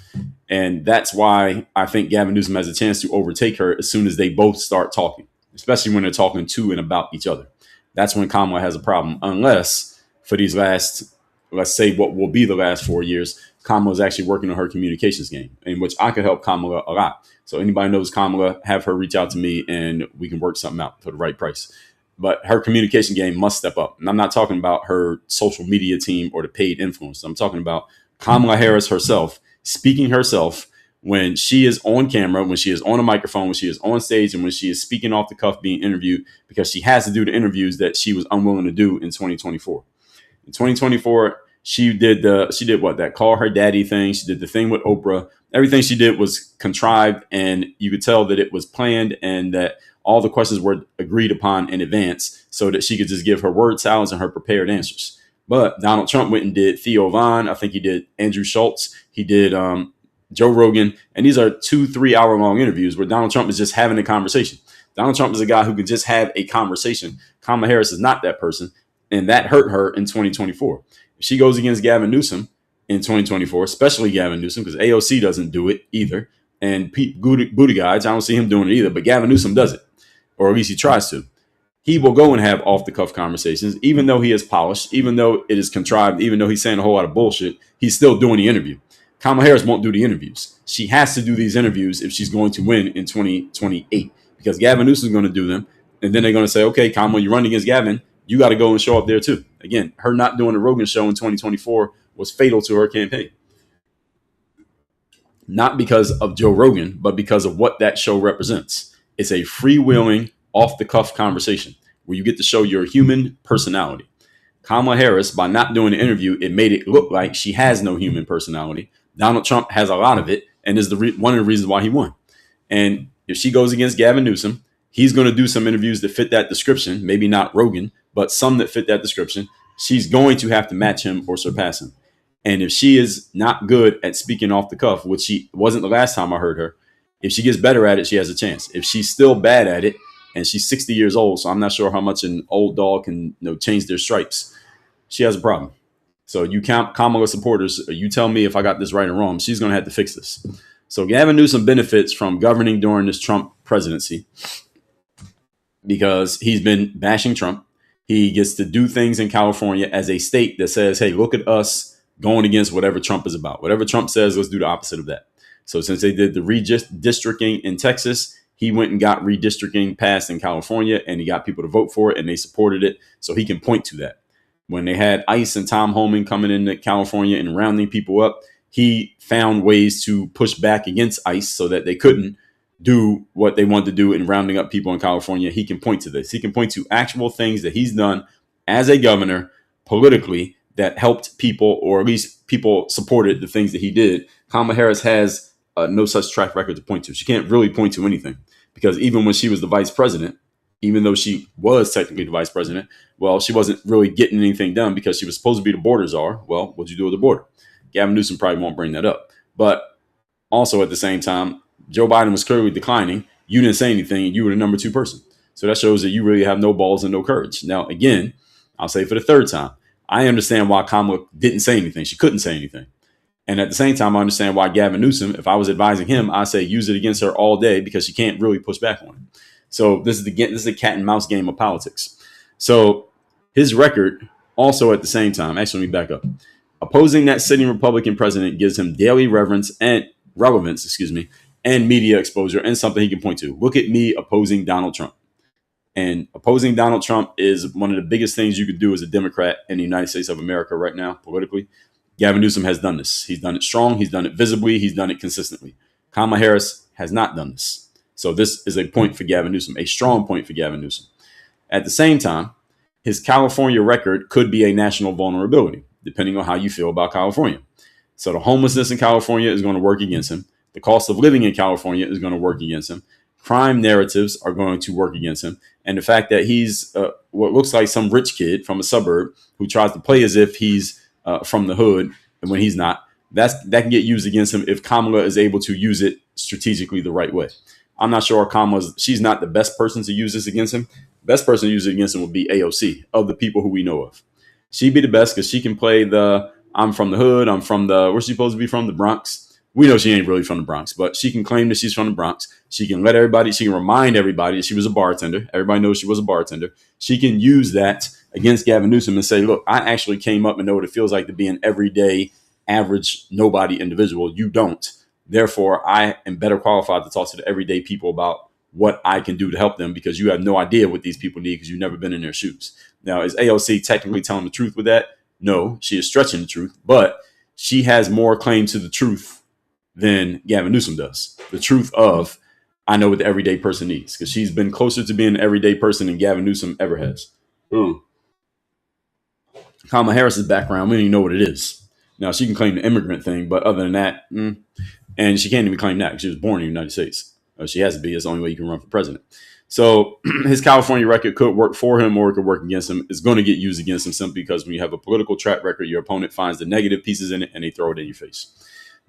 And that's why I think Gavin Newsom has a chance to overtake her as soon as they both start talking, especially when they're talking to and about each other. That's when Kamala has a problem, unless for these last, let's say what will be the last 4 years, Kamala is actually working on her communications game, in which I could help Kamala a lot. So anybody knows Kamala, have her reach out to me and we can work something out for the right price. But her communication game must step up. And I'm not talking about her social media team or the paid influence. I'm talking about Kamala Harris herself, speaking herself when she is on camera, when she is on a microphone, when she is on stage, and when she is speaking off the cuff being interviewed, because she has to do the interviews that she was unwilling to do in 2024. In 2024, she did that call her daddy thing. She did the thing with Oprah. Everything she did was contrived, and you could tell that it was planned and that all the questions were agreed upon in advance so that she could just give her word salads and her prepared answers. But Donald Trump went and did Theo Von. I think he did Andrew Schultz. He did Joe Rogan. And these are 2-3 hour long interviews where Donald Trump is just having a conversation. Donald Trump is a guy who can just have a conversation. Kamala Harris is not that person. And that hurt her in 2024. If she goes against Gavin Newsom in 2024, especially Gavin Newsom, because AOC doesn't do it either. And Pete Buttigieg, I don't see him doing it either, but Gavin Newsom does it. Or at least he tries to. He will go and have off-the-cuff conversations, even though he is polished, even though it is contrived, even though he's saying a whole lot of bullshit, he's still doing the interview. Kamala Harris won't do the interviews. She has to do these interviews if she's going to win in 2028, because Gavin Newsom is going to do them. And then they're going to say, okay, Kamala, you run against Gavin. You got to go and show up there too. Again, her not doing the Rogan show in 2024 was fatal to her campaign. Not because of Joe Rogan, but because of what that show represents. It's a freewheeling, off-the-cuff conversation where you get to show your human personality. Kamala Harris, by not doing the interview, it made it look like she has no human personality. Donald Trump has a lot of it and is one of the reasons why he won. And if she goes against Gavin Newsom, he's going to do some interviews that fit that description, maybe not Rogan, but some that fit that description. She's going to have to match him or surpass him. And if she is not good at speaking off the cuff, which she wasn't the last time I heard her, if she gets better at it, she has a chance. If she's still bad at it, and she's 60 years old, so I'm not sure how much an old dog can change their stripes, she has a problem. So you Kamala supporters, you tell me if I got this right or wrong. She's going to have to fix this. So Gavin Newsom benefits from governing during this Trump presidency because he's been bashing Trump. He gets to do things in California as a state that says, hey, look at us going against whatever Trump is about. Whatever Trump says, let's do the opposite of that. So since they did the redistricting in Texas, he went and got redistricting passed in California, and he got people to vote for it, and they supported it. So he can point to that. When they had ICE and Tom Homan coming into California and rounding people up, he found ways to push back against ICE so that they couldn't do what they wanted to do in rounding up people in California. He can point to this. He can point to actual things that he's done as a governor politically that helped people, or at least people supported the things that he did. Kamala Harris has no such track record to point to. She can't really point to anything because even when she was the vice president, even though she was technically the vice president, well, she wasn't really getting anything done because she was supposed to be the border czar. Well, what'd you do with the border? Gavin Newsom probably won't bring that up. But also at the same time, Joe Biden was clearly declining. You didn't say anything, and you were the number 2 person. So that shows that you really have no balls and no courage. Now, again, I'll say for the third time, I understand why Kamala didn't say anything. She couldn't say anything. And at the same time, I understand why Gavin Newsom, if I was advising him, I say use it against her all day because she can't really push back on him. So this is a cat and mouse game of politics. So his record also at the same time, actually, let me back up. Opposing that sitting Republican president gives him daily relevance and media exposure and something he can point to. Look at me opposing Donald Trump. And opposing Donald Trump is one of the biggest things you could do as a Democrat in the United States of America right now, politically. Gavin Newsom has done this. He's done it strong. He's done it visibly. He's done it consistently. Kamala Harris has not done this. So this is a point for Gavin Newsom, a strong point for Gavin Newsom. At the same time, his California record could be a national vulnerability, depending on how you feel about California. So the homelessness in California is going to work against him. The cost of living in California is going to work against him. Crime narratives are going to work against him. And the fact that he's what looks like some rich kid from a suburb who tries to play as if he's from the hood, and when he's not, that can get used against him if Kamala is able to use it strategically the right way. I'm not sure she's not the best person to use this against him. Best person to use it against him would be AOC, of the people who we know of. She'd be the best because she can play I'm from the hood. I'm from where's she supposed to be from? The Bronx. We know she ain't really from the Bronx, but she can claim that she's from the Bronx. She can remind everybody that she was a bartender. Everybody knows she was a bartender. She can use that against Gavin Newsom and say, look, I actually came up and know what it feels like to be an everyday, average, nobody individual. You don't. Therefore, I am better qualified to talk to the everyday people about what I can do to help them because you have no idea what these people need because you've never been in their shoes. Now, is AOC technically telling the truth with that? No, she is stretching the truth, but she has more claim to the truth than Gavin Newsom does. The truth of, I know what the everyday person needs because she's been closer to being an everyday person than Gavin Newsom ever has. Kamala Harris's background, we don't even know what it is. Now, she can claim the immigrant thing, but other than that, and she can't even claim that. She was born in the United States. She has to be. It's the only way you can run for president. So his California record could work for him or it could work against him. It's going to get used against him simply because when you have a political track record, your opponent finds the negative pieces in it and they throw it in your face.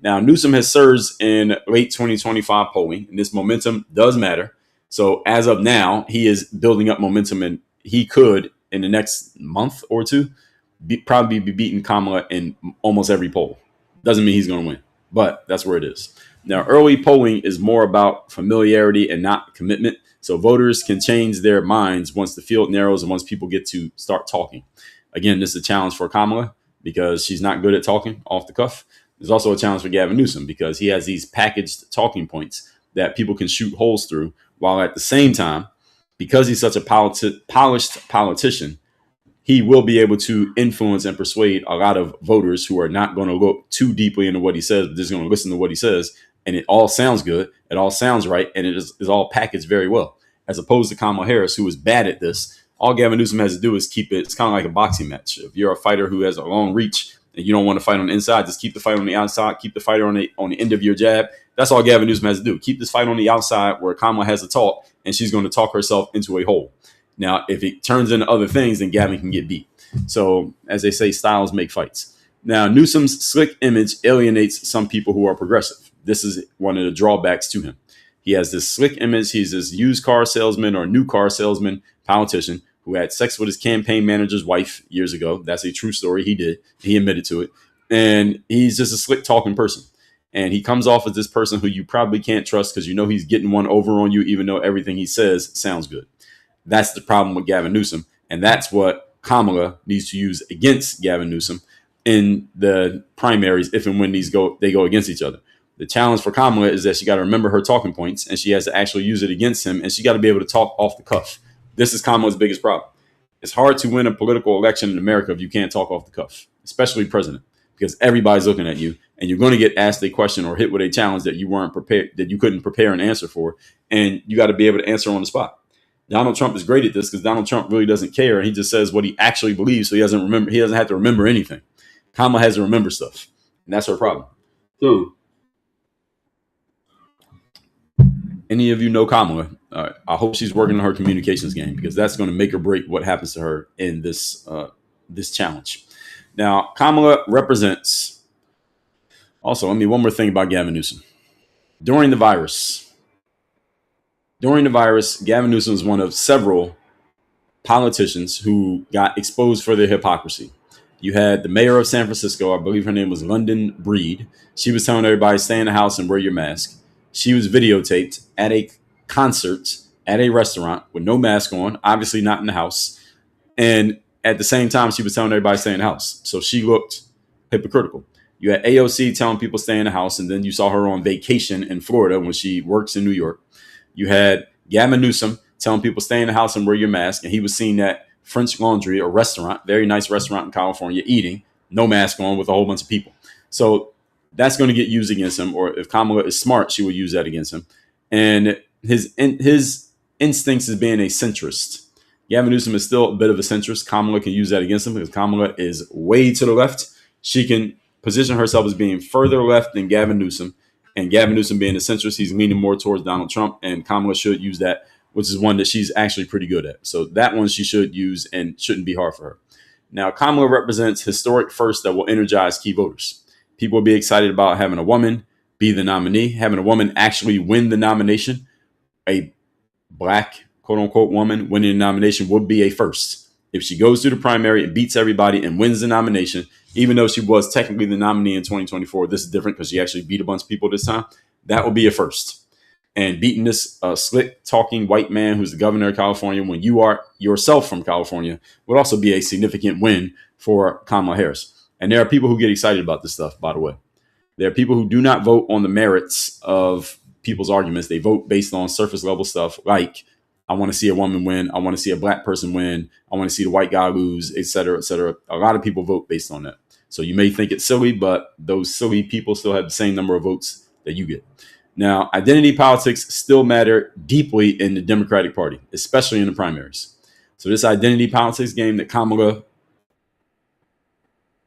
Now, Newsom has surged in late 2025 polling, and this momentum does matter. So as of now, he is building up momentum, and he could, in the next month or two, probably be beating Kamala in almost every poll. Doesn't mean he's going to win, but that's where it is. Now, early polling is more about familiarity and not commitment. So voters can change their minds once the field narrows and once people get to start talking. Again, this is a challenge for Kamala because she's not good at talking off the cuff. There's also a challenge for Gavin Newsom because he has these packaged talking points that people can shoot holes through, while at the same time, because he's such a polished politician, he will be able to influence and persuade a lot of voters who are not going to look too deeply into what he says, but just going to listen to what he says. And it all sounds good. It all sounds right. And it is all packaged very well, as opposed to Kamala Harris, who is bad at this. All Gavin Newsom has to do is keep it. It's kind of like a boxing match. If you're a fighter who has a long reach and you don't want to fight on the inside, just keep the fight on the outside. Keep the fighter on the end of your jab. That's all Gavin Newsom has to do. Keep this fight on the outside where Kamala has to talk, and she's going to talk herself into a hole. Now, if it turns into other things, then Gavin can get beat. So, as they say, styles make fights. Now, Newsom's slick image alienates some people who are progressive. This is one of the drawbacks to him. He has this slick image. He's this used car salesman or new car salesman politician who had sex with his campaign manager's wife years ago. That's a true story. He did. He admitted to it. And he's just a slick talking person. And he comes off as this person who you probably can't trust because you know he's getting one over on you, even though everything he says sounds good. That's the problem with Gavin Newsom. And that's what Kamala needs to use against Gavin Newsom in the primaries, if and when they go against each other. The challenge for Kamala is that she got to remember her talking points, and she has to actually use it against him, and she got to be able to talk off the cuff. This is Kamala's biggest problem. It's hard to win a political election in America if you can't talk off the cuff, especially president, because everybody's looking at you, and you're going to get asked a question or hit with a challenge that you weren't prepared, that you couldn't prepare an answer for, and you got to be able to answer on the spot. Donald Trump is great at this because Donald Trump really doesn't care, and he just says what he actually believes, so he doesn't have to remember anything. Kamala has to remember stuff, and that's her problem. So, any of you know Kamala, I hope she's working on her communications game because that's going to make or break what happens to her in this challenge. Now, Kamala represents. Also, one more thing about Gavin Newsom. During the virus, Gavin Newsom is one of several politicians who got exposed for their hypocrisy. You had the mayor of San Francisco, I believe her name was London Breed. She was telling everybody, stay in the house and wear your mask. She was videotaped at a concert at a restaurant with no mask on, obviously not in the house. And at the same time, she was telling everybody stay in the house. So she looked hypocritical. You had AOC telling people stay in the house, and then you saw her on vacation in Florida when she works in New York. You had Gavin Newsom telling people stay in the house and wear your mask, and he was seen at French Laundry, a restaurant, very nice restaurant in California, eating, no mask on with a whole bunch of people. So that's going to get used against him, or if Kamala is smart, she will use that against him. And his instincts as being a centrist. Gavin Newsom is still a bit of a centrist. Kamala can use that against him because Kamala is way to the left. She can position herself as being further left than Gavin Newsom. And Gavin Newsom being a centrist, he's leaning more towards Donald Trump. And Kamala should use that, which is one that she's actually pretty good at. So that one she should use and shouldn't be hard for her. Now, Kamala represents historic firsts that will energize key voters. People will be excited about having a woman be the nominee, having a woman actually win the nomination. A black, quote unquote, woman winning the nomination would be a first. If she goes through the primary and beats everybody and wins the nomination, even though she was technically the nominee in 2024, this is different because she actually beat a bunch of people this time. That will be a first. And beating this slick talking white man who's the governor of California when you are yourself from California would also be a significant win for Kamala Harris. And there are people who get excited about this stuff, by the way. There are people who do not vote on the merits of people's arguments. They vote based on surface level stuff like, I want to see a woman win. I want to see a black person win. I want to see the white guy lose, et cetera, et cetera. A lot of people vote based on that. So you may think it's silly, but those silly people still have the same number of votes that you get. Now, identity politics still matter deeply in the Democratic Party, especially in the primaries. So this identity politics game that Kamala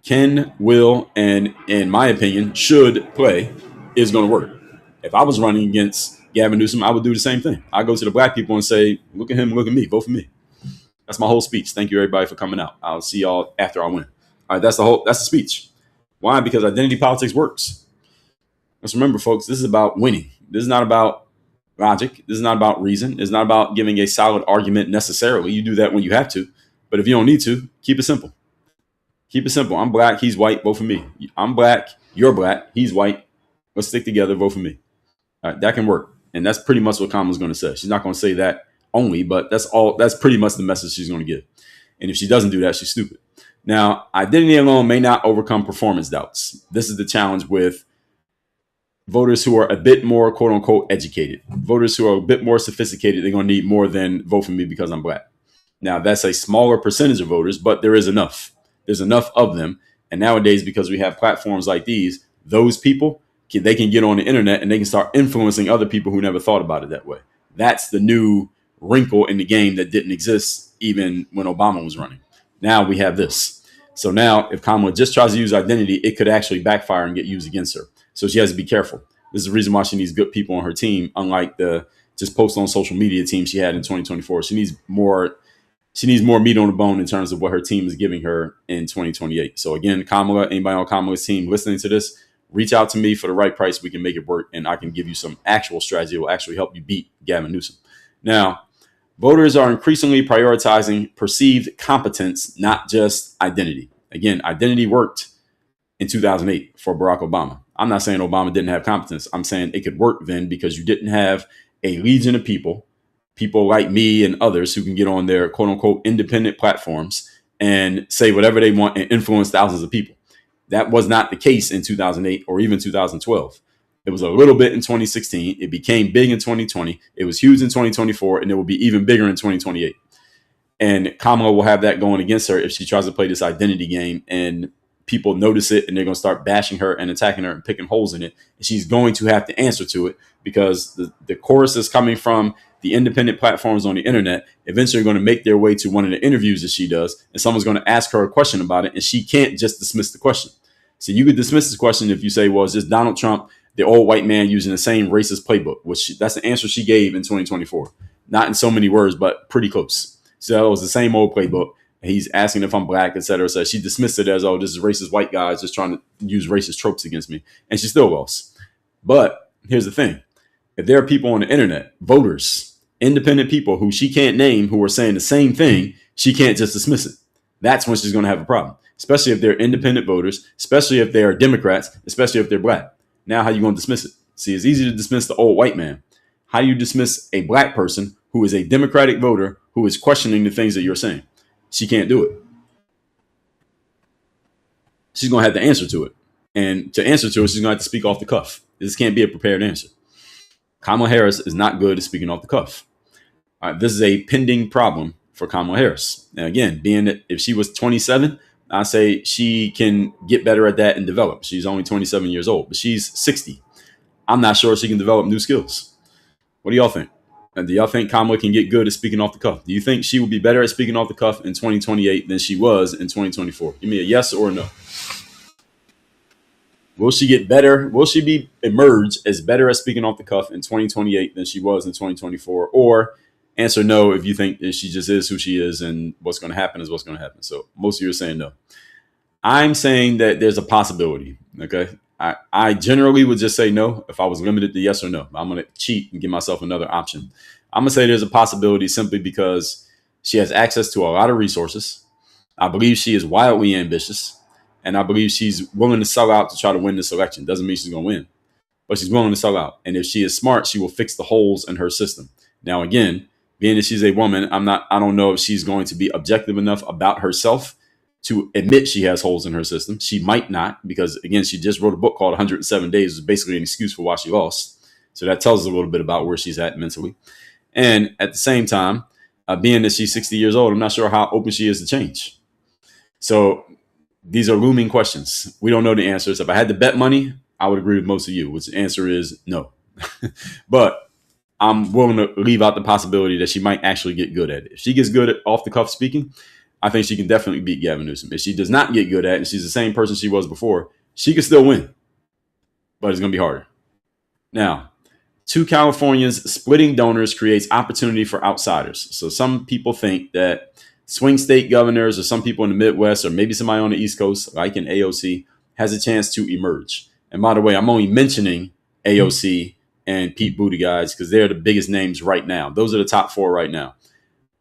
can, will, and in my opinion, should play is going to work. If I was running against Gavin Newsom, I would do the same thing. I go to the black people and say, look at him, look at me, vote for me. That's my whole speech. Thank you, everybody, for coming out. I'll see y'all after I win. All right, that's the speech. Why? Because identity politics works. Let's remember, folks, this is about winning. This is not about logic. This is not about reason. It's not about giving a solid argument necessarily. You do that when you have to. But if you don't need to, keep it simple. Keep it simple. I'm black. He's white. Vote for me. I'm black. You're black. He's white. Let's stick together. Vote for me. All right, that can work. And that's pretty much what Kamala's going to say. She's not going to say that only, but that's pretty much the message she's going to give. And if she doesn't do that, she's stupid. Now, identity alone may not overcome performance doubts. This is the challenge with voters who are a bit more, quote unquote, educated. Voters who are a bit more sophisticated, they're going to need more than vote for me because I'm black. Now, that's a smaller percentage of voters, but there is enough. There's enough of them. And nowadays, because we have platforms like these, those people, they can get on the internet and they can start influencing other people who never thought about it that way. That's the new wrinkle in the game that didn't exist even when Obama was running. Now we have this. So now if Kamala just tries to use identity, it could actually backfire and get used against her. So she has to be careful. This is the reason why she needs good people on her team, unlike the just post on social media team she had in 2024. She needs more meat on the bone in terms of what her team is giving her in 2028. So again, Kamala, anybody on Kamala's team listening to this, reach out to me for the right price. We can make it work, and I can give you some actual strategy that will actually help you beat Gavin Newsom. Now, voters are increasingly prioritizing perceived competence, not just identity. Again, identity worked in 2008 for Barack Obama. I'm not saying Obama didn't have competence. I'm saying it could work then because you didn't have a legion of people like me and others who can get on their quote unquote independent platforms and say whatever they want and influence thousands of people. That was not the case in 2008 or even 2012. It was a little bit in 2016. It became big in 2020. It was huge in 2024, and it will be even bigger in 2028. And Kamala will have that going against her if she tries to play this identity game and people notice it and they're going to start bashing her and attacking her and picking holes in it. And she's going to have to answer to it because the chorus is coming from the independent platforms on the internet. Eventually going to make their way to one of the interviews that she does. And someone's going to ask her a question about it. And she can't just dismiss the question. So you could dismiss this question if you say, well, it's just Donald Trump, the old white man using the same racist playbook, which that's the answer she gave in 2024. Not in so many words, but pretty close. So it was the same old playbook. He's asking if I'm black, et cetera. So she dismissed it as, oh, this is racist white guys just trying to use racist tropes against me. And she still lost. But here's the thing. If there are people on the internet, voters, independent people who she can't name who are saying the same thing, she can't just dismiss it. That's when she's going to have a problem, especially if they're independent voters, especially if they are Democrats, especially if they're black. Now, how are you going to dismiss it? See, it's easy to dismiss the old white man. How do you dismiss a black person who is a Democratic voter who is questioning the things that you're saying? She can't do it. She's going to have to answer to it. And to answer to it, she's going to have to speak off the cuff. This can't be a prepared answer. Kamala Harris is not good at speaking off the cuff. This is a pending problem for Kamala Harris. Now, again, being that if she was 27, I say she can get better at that and develop. She's only 27 years old, but she's 60. I'm not sure she can develop new skills. What do y'all think? And do y'all think Kamala can get good at speaking off the cuff? Do you think she will be better at speaking off the cuff in 2028 than she was in 2024? Give me a yes or a no. Will she get better? Will she emerge as better at speaking off the cuff in 2028 than she was in 2024? Or answer no if you think that she just is who she is and what's going to happen is what's going to happen. So most of you are saying no. I'm saying that there's a possibility. Okay. I generally would just say no if I was limited to yes or no. I'm going to cheat and give myself another option. I'm going to say there's a possibility simply because she has access to a lot of resources. I believe she is wildly ambitious, and I believe she's willing to sell out to try to win this election. Doesn't mean she's going to win, but she's willing to sell out. And if she is smart, she will fix the holes in her system. Now, again, being that she's a woman, I don't know if she's going to be objective enough about herself to admit she has holes in her system. She might not, because again, she just wrote a book called 107 Days, which is basically an excuse for why she lost. So that tells us a little bit about where she's at mentally. And at the same time, being that she's 60 years old, I'm not sure how open she is to change. So these are looming questions. We don't know the answers. If I had to bet money, I would agree with most of you, which the answer is no. But I'm willing to leave out the possibility that she might actually get good at it. If she gets good at off the cuff speaking, I think she can definitely beat Gavin Newsom. If she does not get good at it and she's the same person she was before, she can still win, but it's going to be harder. Now, two Californians splitting donors creates opportunity for outsiders. So some people think that swing state governors or some people in the Midwest or maybe somebody on the East Coast, like in AOC, has a chance to emerge. And by the way, I'm only mentioning AOC and Pete Buttigieg because they're the biggest names right now. Those are the top four right now.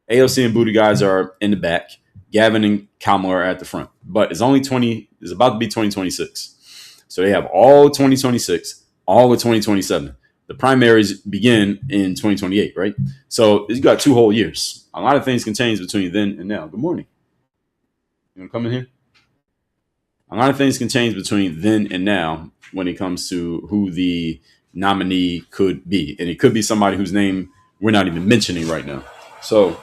AOC and Buttigieg are in the back. Gavin and Kamala are at the front, but it's about to be 2026. So they have all 2026, all of 2027. The primaries begin in 2028, right? So you got 2 whole years. A lot of things can change between then and now. Good morning. You want to come in here? A lot of things can change between then and now when it comes to who the nominee could be. And it could be somebody whose name we're not even mentioning right now. So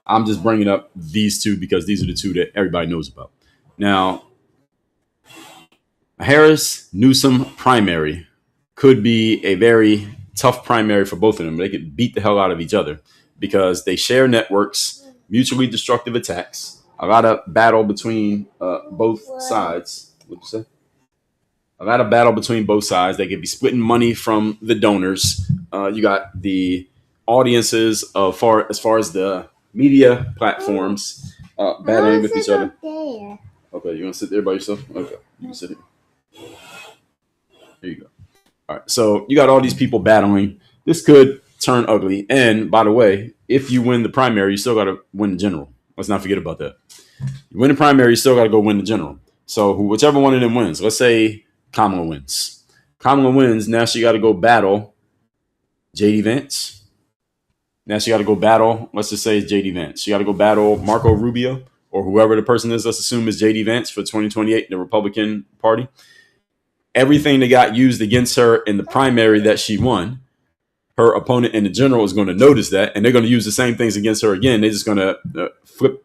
I'm just bringing up these two because these are the two that everybody knows about. Now, Harris Newsom primary could be a very tough primary for both of them. They could beat the hell out of each other because they share networks, mutually destructive attacks, a lot of battle between both sides. What'd you say? A lot of battle between both sides. They could be splitting money from the donors. You got the audiences as far as the media platforms battling with each other. Okay, you want to sit there by yourself? Okay, you can sit here. There you go. All right. So you got all these people battling. This could turn ugly. And by the way, if you win the primary, you still got to win the general. Let's not forget about that. You win the primary, you still got to go win the general. So whichever one of them wins, let's say Kamala wins. Kamala wins. Now she got to go battle JD Vance. Now she got to go battle, let's just say it's JD Vance. She got to go battle Marco Rubio or whoever the person is. Let's assume is JD Vance for 2028, the Republican Party. Everything that got used against her in the primary that she won, her opponent in the general is going to notice that, and they're going to use the same things against her again. They're just going to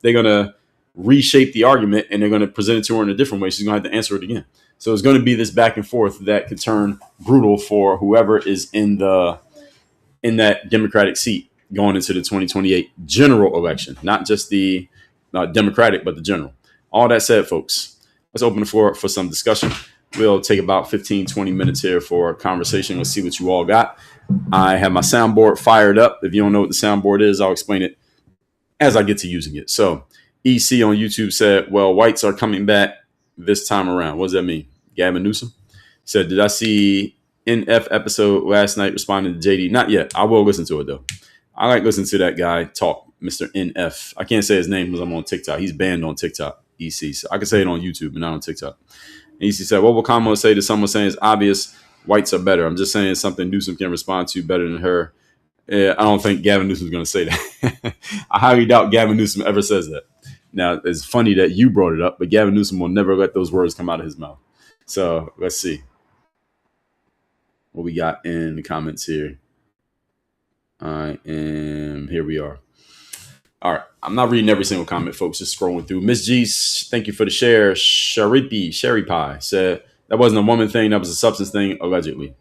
they're going to reshape the argument, and they're going to present it to her in a different way. She's going to have to answer it again. So it's going to be this back and forth that could turn brutal for whoever is in that Democratic seat going into the 2028 general election, not just the Democratic, but the general. All that said, folks, let's open the floor for some discussion. We'll take about 15, 20 minutes here for a conversation. Let's see what you all got. I have my soundboard fired up. If you don't know what the soundboard is, I'll explain it as I get to using it. So EC on YouTube said, well, whites are coming back this time around. What does that mean? Gavin Newsom said, did I see NF episode last night responding to JD? Not yet. I will listen to it, though. I like listening to that guy talk, Mr. NF. I can't say his name because I'm on TikTok. He's banned on TikTok, EC. So I can say it on YouTube, but not on TikTok. EC said, what will Kamala say to someone saying it's obvious whites are better? I'm just saying something Newsom can respond to better than her. I don't think Gavin Newsom's going to say that. I highly doubt Gavin Newsom ever says that. Now, it's funny that you brought it up, but Gavin Newsom will never let those words come out of his mouth. So let's see what we got in the comments here. Here we are. All right. I'm not reading every single comment, folks. Just scrolling through. Miss G, thank you for the share. Sherry Pie said that wasn't a woman thing. That was a substance thing, allegedly.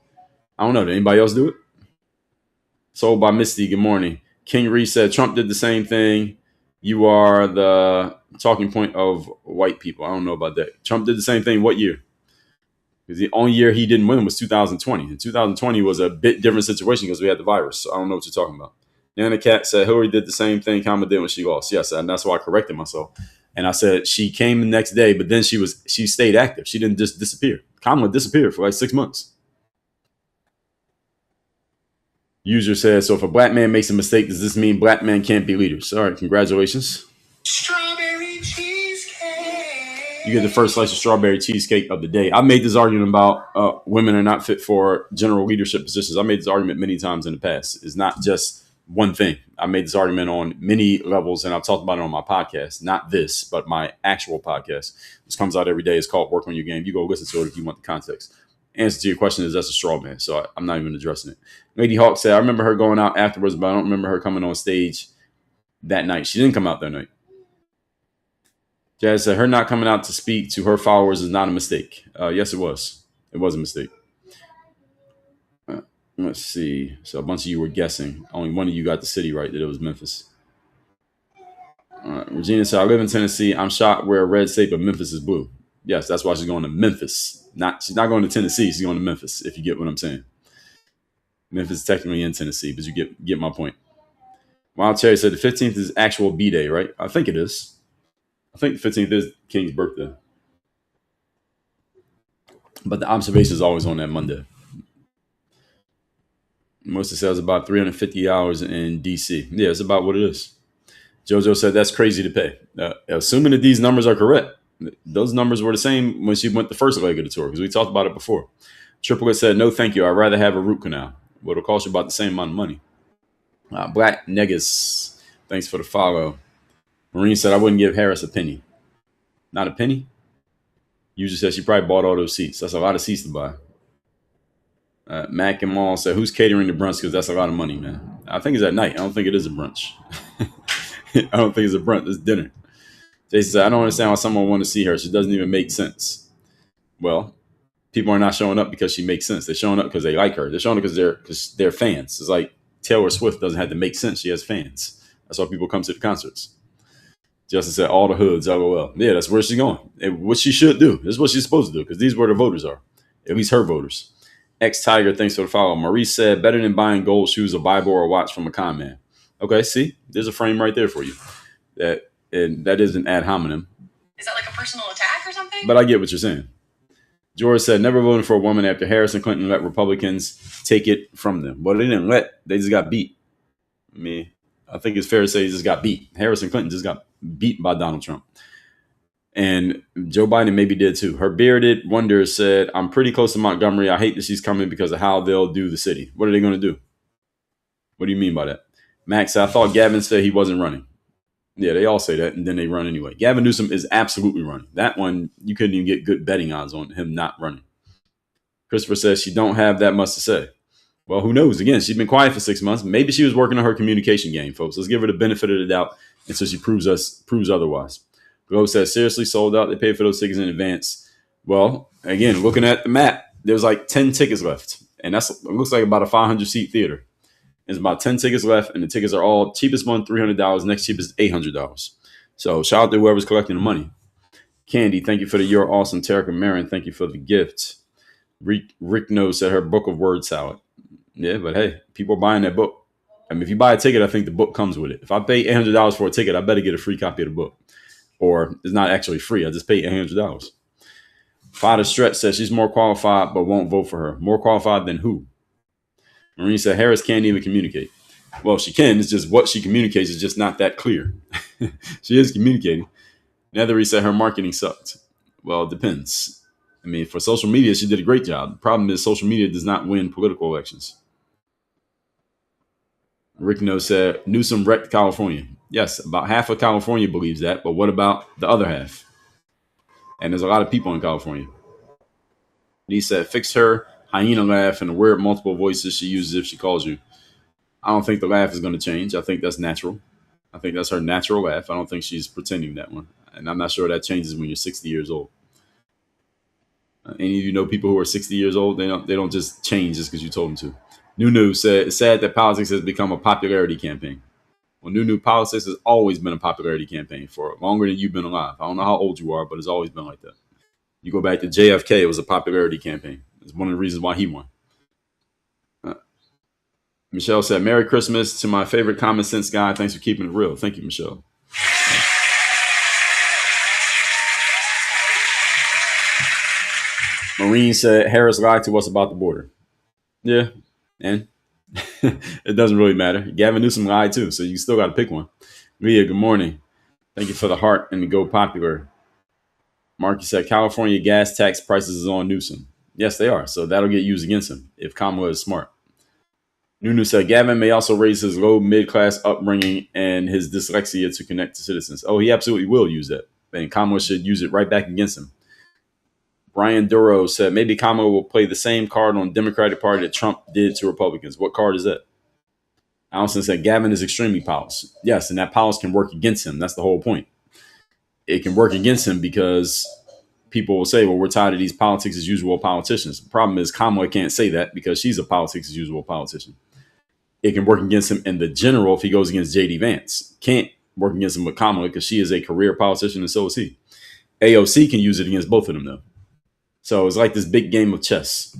I don't know. Did anybody else do it? Sold by Misty. Good morning. King Reese said Trump did the same thing. You are the talking point of white people. I don't know about that. Trump did the same thing. What year? Because the only year he didn't win was 2020. And 2020 was a bit different situation because we had the virus. So I don't know what you're talking about. Nana Cat said Hillary did the same thing Kamala did when she lost. Yes, and that's why I corrected myself. And I said she came the next day, but then she stayed active. She didn't just disappear. Kamala disappeared for like 6 months. User says, so if a black man makes a mistake, does this mean black men can't be leaders? All right, congratulations. Strawberry cheesecake. You get the first slice of strawberry cheesecake of the day. I made this argument about women are not fit for general leadership positions. I made this argument many times in the past. It's not just one thing. I made this argument on many levels, and I've talked about it on my podcast. Not this, but my actual podcast. This comes out every day. It's called Work on Your Game. You go listen to it if you want the context. Answer to your question is that's a straw man, so I'm not even addressing it. Lady Hawk said, I remember her going out afterwards, but I don't remember her coming on stage that night. She didn't come out that night. Jazz said, her not coming out to speak to her followers is not a mistake. Yes, it was. It was a mistake. Let's see. So a bunch of you were guessing. Only one of you got the city right, that it was Memphis. Regina said, I live in Tennessee. I'm shocked we're a red state, but Memphis is blue. Yes, that's why she's going to Memphis. She's not going to Tennessee. She's going to Memphis, if you get what I'm saying. Memphis is technically in Tennessee, but you get my point. Wild Cherry said the 15th is actual B-Day, right? I think it is. I think the 15th is King's birthday. But the observation is always on that Monday. Most of it says about $350 in D.C. Yeah, it's about what it is. JoJo said that's crazy to pay. Assuming that these numbers are correct, those numbers were the same when she went the first leg of the tour because we talked about it before. Triplet said, no, thank you. I'd rather have a root canal. But it'll cost you about the same amount of money. Black Negus, thanks for the follow. Marine said, I wouldn't give Harris a penny. Not a penny? User said she probably bought all those seats. That's a lot of seats to buy. Mac and Mall said, who's catering the brunch? Because that's a lot of money, man. I think it's at night. I don't think it is a brunch. I don't think it's a brunch. It's dinner. Jason said, I don't understand why someone want to see her. She doesn't even make sense. Well, people are not showing up because she makes sense. They're showing up because they like her. They're showing up because they're fans. It's like Taylor Swift doesn't have to make sense. She has fans. That's why people come to the concerts. Justin said, all the hoods, LOL. Yeah, that's where she's going. And what she should do. This is what she's supposed to do because these are where the voters are. At least her voters. X Tiger, thanks for the follow. Maurice said, better than buying gold shoes, a Bible, or a watch from a con man. Okay, see? There's a frame right there for you. That is an ad hominem. Is that like a personal attack or something? But I get what you're saying. George said, never voting for a woman after Harris and Clinton let Republicans take it from them. Well, they didn't they just got beat. I think it's fair to say he just got beat. Harris and Clinton just got beat by Donald Trump. And Joe Biden maybe did too. Her bearded wonder said, I'm pretty close to Montgomery. I hate that she's coming because of how they'll do the city. What are they going to do? What do you mean by that? Max, I thought Gavin said he wasn't running. Yeah, they all say that, and then they run anyway. Gavin Newsom is absolutely running. That one, you couldn't even get good betting odds on him not running. Christopher says she don't have that much to say. Well, who knows? Again, she's been quiet for 6 months. Maybe she was working on her communication game, folks. Let's give her the benefit of the doubt until she proves otherwise. Glow says, seriously, sold out. They paid for those tickets in advance. Well, again, looking at the map, there's like 10 tickets left, and it looks like about a 500-seat theater. There's about 10 tickets left, and the tickets are all cheapest one, $300. Next cheapest, $800. So shout out to whoever's collecting the money. Candy, thank you for the You're Awesome. Terica Marin, thank you for the gift. Rick knows said her book of word salad. Yeah, but hey, people are buying that book. I mean, if you buy a ticket, I think the book comes with it. If I pay $800 for a ticket, I better get a free copy of the book. Or it's not actually free. I just paid $800. Father Stretch says she's more qualified, but won't vote for her. More qualified than who? Marine said Harris can't even communicate. Well, she can. It's just what she communicates is just not that clear. She is communicating. Nethery said her marketing sucked. Well, it depends. I mean, for social media, she did a great job. The problem is social media does not win political elections. Rick No said Newsom wrecked California. Yes, about half of California believes that, but what about the other half? And there's a lot of people in California. He said, fix her hyena laugh and the weird multiple voices she uses if she calls you. I don't think the laugh is going to change. I think that's natural. I think that's her natural laugh. I don't think she's pretending that one. And I'm not sure that changes when you're 60 years old. Any of you know people who are 60 years old? They don't just change just because you told them to. Nunu said, it's sad that politics has become a popularity campaign. Well, Nunu, politics has always been a popularity campaign for longer than you've been alive. I don't know how old you are, but it's always been like that. You go back to JFK, it was a popularity campaign. It's one of the reasons why he won. Michelle said, Merry Christmas to my favorite common sense guy. Thanks for keeping it real. Thank you, Michelle. Maureen said, Harris lied to us about the border. Yeah, and it doesn't really matter. Gavin Newsom lied too, so you still got to pick one. Leah, good morning. Thank you for the heart and the go popular. Marky said, California gas tax prices is on Newsom. Yes, they are. So that'll get used against him if Kamala is smart. Nunu said, Gavin may also raise his low mid-class upbringing and his dyslexia to connect to citizens. Oh, he absolutely will use that. And Kamala should use it right back against him. Brian Duro said, maybe Kamala will play the same card on the Democratic Party that Trump did to Republicans. What card is that? Allison said, Gavin is extremely powerless. Yes, and that power can work against him. That's the whole point. It can work against him because people will say, well, we're tired of these politics as usual politicians. The problem is Kamala can't say that because she's a politics as usual politician. It can work against him in the general if he goes against J.D. Vance. Can't work against him with Kamala because she is a career politician and so is he. AOC can use it against both of them, though. So it's like this big game of chess.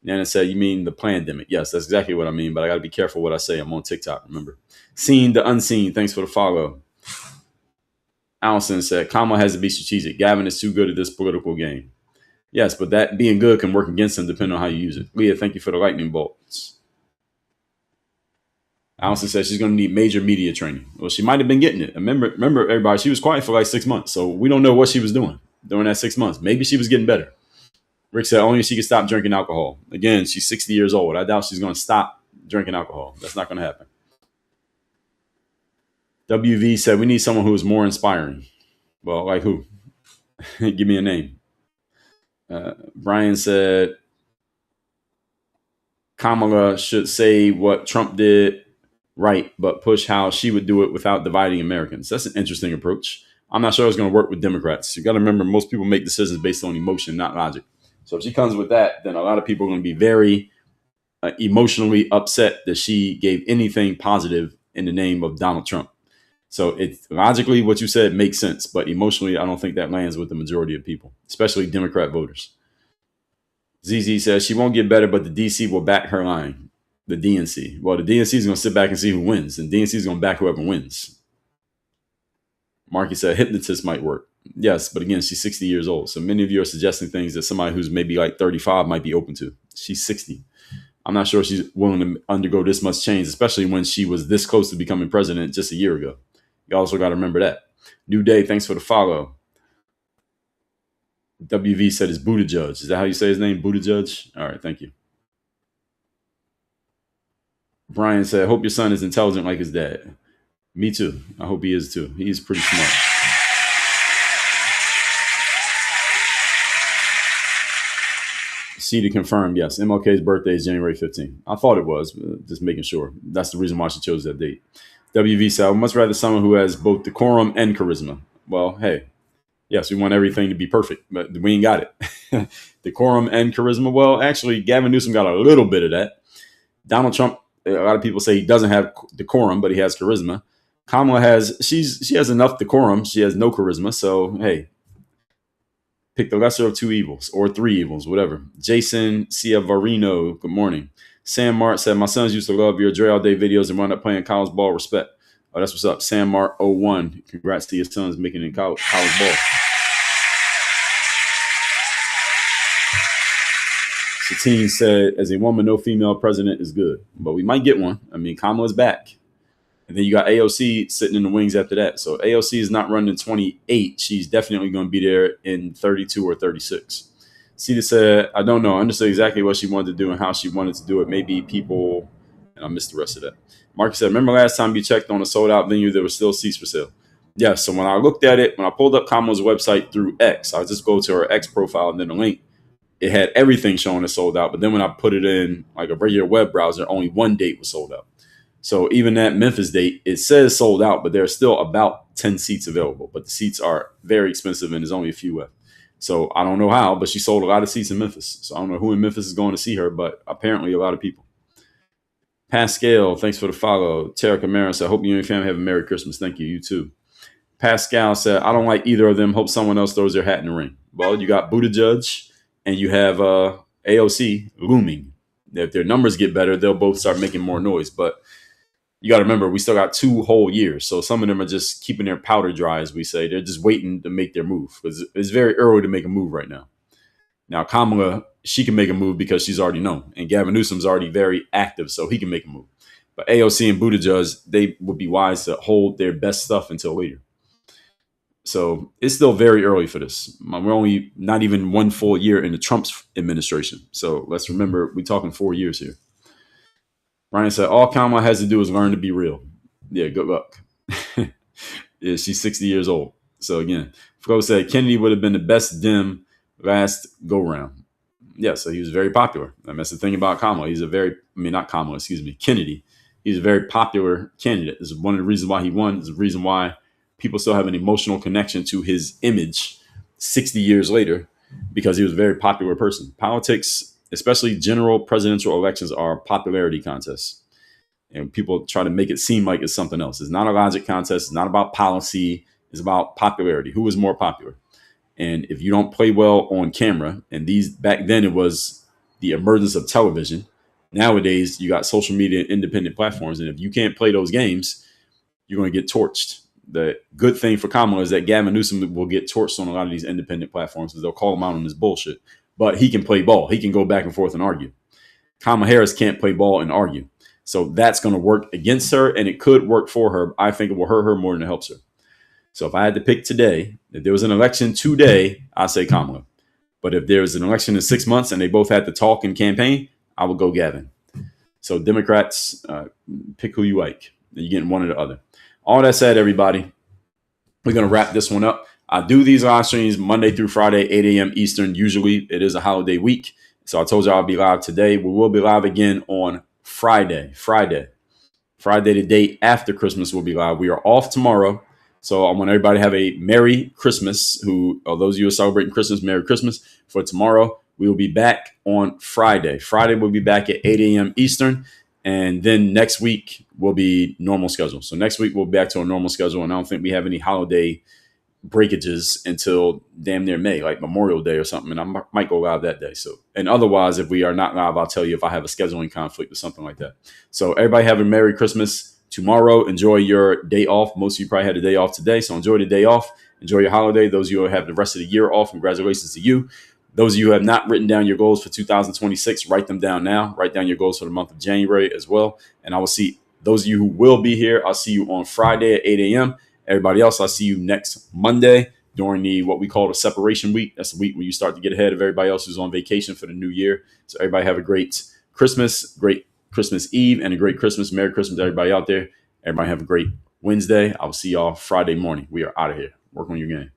And I said, you mean the pandemic? Yes, that's exactly what I mean, but I got to be careful what I say. I'm on TikTok, remember. Seen the unseen. Thanks for the follow. Allison said, Kamala has to be strategic. Gavin is too good at this political game. Yes, but that being good can work against him depending on how you use it. Leah, thank you for the lightning bolts. Allison said she's going to need major media training. Well, she might have been getting it. Remember, everybody, she was quiet for like 6 months, so we don't know what she was doing during that 6 months. Maybe she was getting better. Rick said only if she could stop drinking alcohol. Again, she's 60 years old. I doubt she's going to stop drinking alcohol. That's not going to happen. WV said we need someone who is more inspiring. Well, like who? Give me a name. Brian said Kamala should say what Trump did right, but push how she would do it without dividing Americans. That's an interesting approach. I'm not sure it's going to work with Democrats. You got to remember, most people make decisions based on emotion, not logic. So if she comes with that, then a lot of people are going to be very emotionally upset that she gave anything positive in the name of Donald Trump. So it's logically what you said makes sense, but emotionally, I don't think that lands with the majority of people, especially Democrat voters. ZZ says she won't get better, but the DC will back her line. The DNC. Well, the DNC is going to sit back and see who wins, and DNC is going to back whoever wins. Marky said hypnotist might work. Yes, but again, she's 60 years old. So many of you are suggesting things that somebody who's maybe like 35 might be open to. She's 60. I'm not sure she's willing to undergo this much change, especially when she was this close to becoming president just a year ago. You also got to remember that. New Day, thanks for the follow. WV said it's Buttigieg. Is that how you say his name? Buttigieg? All right, thank you. Brian said, hope your son is intelligent like his dad. Me too. I hope he is too. He's pretty smart. C to confirm, yes. MLK's birthday is January 15th. I thought it was, just making sure. That's the reason why she chose that date. WV said, I would much rather someone who has both decorum and charisma. Well, hey, yes, we want everything to be perfect, but we ain't got it. Decorum and charisma. Well, actually, Gavin Newsom got a little bit of that. Donald Trump, a lot of people say he doesn't have decorum, but he has charisma. Kamala she has enough decorum. She has no charisma. So, hey, pick the lesser of two evils or three evils, whatever. Jason Ciavarino, good morning. Sam Mart said, my sons used to love your Dre All Day videos and wound up playing college ball. Respect. Oh, that's what's up. Sam Mart 01. Congrats to your sons making it in college ball. Satine said, as a woman, no female president is good, but we might get one. I mean, Kamala's back. And then you got AOC sitting in the wings after that. So AOC is not running in 28. She's definitely going to be there in 32 or 36. Cedar said, I don't know. I understood exactly what she wanted to do and how she wanted to do it. Maybe people, and I missed the rest of that. Marcus said, remember last time you checked on a sold out venue, there were still seats for sale. Yeah, so when I looked at it, when I pulled up Kamala's website through X, I just go to her X profile and then the link. It had everything showing as sold out. But then when I put it in like a regular web browser, only one date was sold out. So even that Memphis date, it says sold out, but there are still about 10 seats available. But the seats are very expensive and there's only a few left. So I don't know how, but she sold a lot of seats in Memphis. So I don't know who in Memphis is going to see her, but apparently a lot of people. Pascal, thanks for the follow. Tara Camara said, hope you and your family have a Merry Christmas. Thank you. You too. Pascal said, I don't like either of them. Hope someone else throws their hat in the ring. Well, you got Buttigieg and you have AOC looming. If their numbers get better, they'll both start making more noise. But you got to remember, we still got 2 whole years. So some of them are just keeping their powder dry, as we say. They're just waiting to make their move. It's very early to make a move right now. Now, Kamala, she can make a move because she's already known. And Gavin Newsom's already very active, so he can make a move. But AOC and Buttigieg, they would be wise to hold their best stuff until later. So it's still very early for this. We're only not even 1 full year in the Trump administration. So let's remember, we're talking 4 years here. Ryan said, all Kamala has to do is learn to be real. Yeah, good luck. Yeah, she's 60 years old. So again, Flo said Kennedy would have been the best Dem last go round. Yeah, so he was very popular. And that's the thing about Kamala. Kennedy. He's a very popular candidate. This is one of the reasons why he won. It's the reason why people still have an emotional connection to his image 60 years later, because he was a very popular person. Politics, especially general presidential elections, are popularity contests. And people try to make it seem like it's something else. It's not a logic contest. It's not about policy. It's about popularity. Who is more popular? And if you don't play well on camera, and back then it was the emergence of television. Nowadays, you got social media and independent platforms. And if you can't play those games, you're going to get torched. The good thing for Kamala is that Gavin Newsom will get torched on a lot of these independent platforms because they'll call him out on this bullshit. But he can play ball. He can go back and forth and argue. Kamala Harris can't play ball and argue. So that's going to work against her, and it could work for her. I think it will hurt her more than it helps her. So if I had to pick today, if there was an election today, I'd say Kamala. But if there's an election in 6 months and they both had to talk and campaign, I would go Gavin. So Democrats, pick who you like. You're getting one or the other. All that said, everybody, we're going to wrap this one up. I do these live streams Monday through Friday, 8 a.m. Eastern. Usually it is a holiday week. So I told you I'll be live today. We will be live again on Friday Friday, the day after Christmas, will be live. We are off tomorrow. So I want everybody to have a Merry Christmas. Those of you who are celebrating Christmas, Merry Christmas. For tomorrow, we will be back on Friday. Friday, we'll be back at 8 a.m. Eastern. And then next week will be normal schedule. So next week, we'll be back to a normal schedule. And I don't think we have any holiday breakages until damn near May, like Memorial Day or something, and I might go live that day. So, and otherwise, if we are not live, I'll tell you if I have a scheduling conflict or something like that. So, everybody have a Merry Christmas tomorrow. Enjoy your day off. Most of you probably had a day off today, so enjoy the day off. Enjoy your holiday. Those of you who have the rest of the year off, congratulations to you. Those of you who have not written down your goals for 2026, write them down now. Write down your goals for the month of January as well. And I will see those of you who will be here. I'll see you on Friday at 8 a.m. Everybody else, I'll see you next Monday during what we call the separation week. That's the week when you start to get ahead of everybody else who's on vacation for the new year. So everybody have a great Christmas Eve, and a great Christmas. Merry Christmas to everybody out there. Everybody have a great Wednesday. I will see y'all Friday morning. We are out of here. Work on your game.